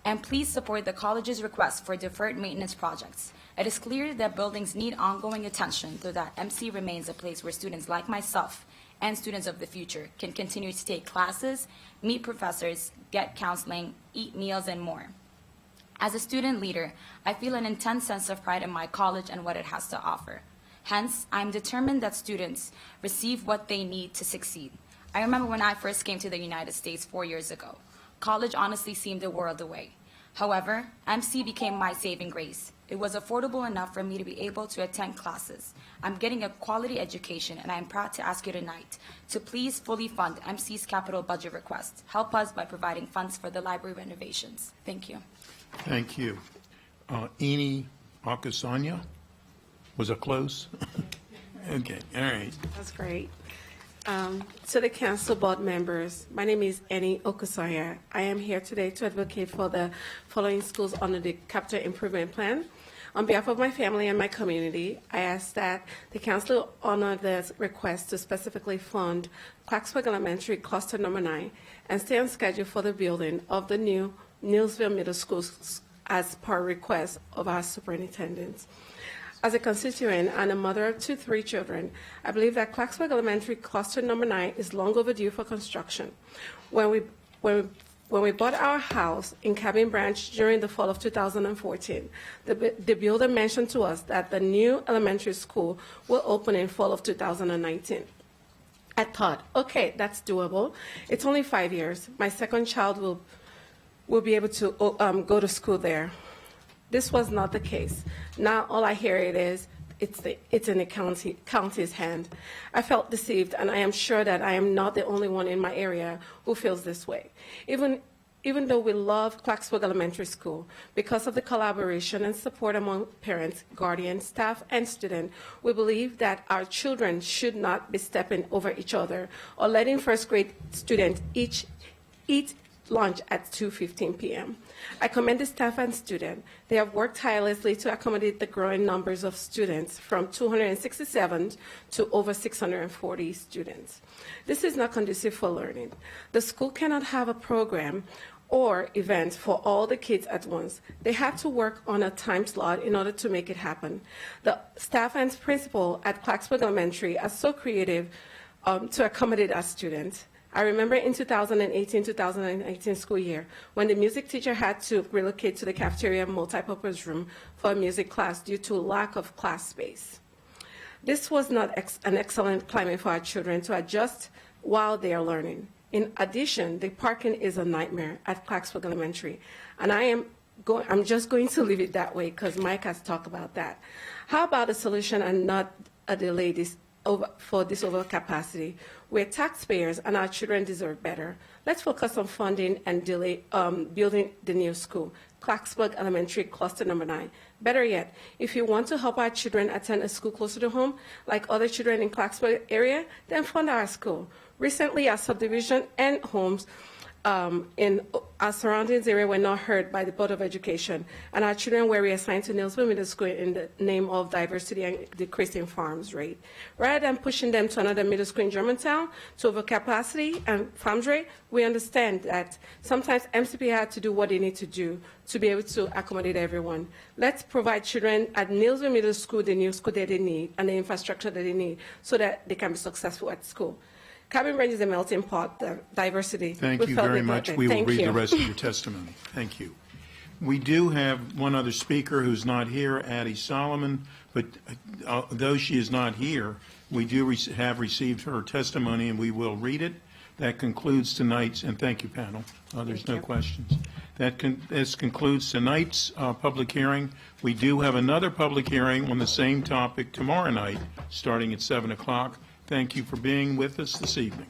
And please support the college's request for deferred maintenance projects. It is clear that buildings need ongoing attention so that MC remains a place where students like myself and students of the future can continue to take classes, meet professors, get counseling, eat meals, and more. As a student leader, I feel an intense sense of pride in my college and what it has to offer. Hence, I'm determined that students receive what they need to succeed. I remember when I first came to the United States 4 years ago. College honestly seemed a world away. However, MC became my saving grace. It was affordable enough for me to be able to attend classes. I'm getting a quality education, and I'm proud to ask you tonight to please fully fund MC's capital budget request. Help us by providing funds for the library renovations. Thank you. Thank you. Eni Akasanya? Was it close? Okay, all right. That's great. To the council board members, my name is Annie Okosanya. I am here today to advocate for the following schools under the Capital Improvement Plan. On behalf of my family and my community, I ask that the council honor the request to specifically fund Clarksburg Elementary Cluster Number 9 and stay on schedule for the building of the new Neillsville Middle School as per request of our superintendent. As a constituent and a mother of 3 children, I believe that Clarksburg Elementary Cluster Number 9 is long overdue for construction. When we bought our house in Cabin Branch during the fall of 2014, the builder mentioned to us that the new elementary school will open in fall of 2019. I thought, okay, that's doable. It's only 5 years. My second child will be able to go to school there. This was not the case. Now all I hear it's in the county's hand. I felt deceived, and I am sure that I am not the only one in my area who feels this way. Even though we love Clarksburg Elementary School, because of the collaboration and support among parents, guardians, staff, and students, we believe that our children should not be stepping over each other or letting first grade students eat lunch at 2:15 p.m. I commend the staff and students. They have worked tirelessly to accommodate the growing numbers of students from 267 to over 640 students. This is not conducive for learning. The school cannot have a program or events for all the kids at once. They have to work on a time slot in order to make it happen. The staff and principal at Clarksburg Elementary are so creative to accommodate our students. I remember in 2018-2019 school year when the music teacher had to relocate to the cafeteria multipurpose room for a music class due to lack of class space. This was not an excellent climate for our children to adjust while they are learning. In addition, the parking is a nightmare at Clarksburg Elementary, and I'm just going to leave it that way because Mike has talked about that. How about a solution and not a delay for this overcapacity, where taxpayers and our children deserve better? Let's focus on funding and building the new school, Clarksburg Elementary Cluster Number 9. Better yet, if you want to help our children attend a school closer to home, like other children in Clarksburg area, then fund our school. Recently, our subdivision and homes in our surroundings area were not heard by the Board of Education, and our children were reassigned to Neillsville Middle School in the name of diversity and decreasing farms rate. Rather than pushing them to another middle school in Germantown to overcapacity and farms rate, we understand that sometimes MCP had to do what they need to do to be able to accommodate everyone. Let's provide children at Neillsville Middle School the new school that they need and the infrastructure that they need so that they can be successful at school. Cabin Range is a melting pot, the diversity. Thank you very much. We will read the rest of your testimony. Thank you. We do have one other speaker who's not here, Addie Solomon, but though she is not here, we do have received her testimony, and we will read it. That concludes tonight's, and thank you, panel. There's no questions. This concludes tonight's public hearing. We do have another public hearing on the same topic tomorrow night, starting at 7 o'clock. Thank you for being with us this evening.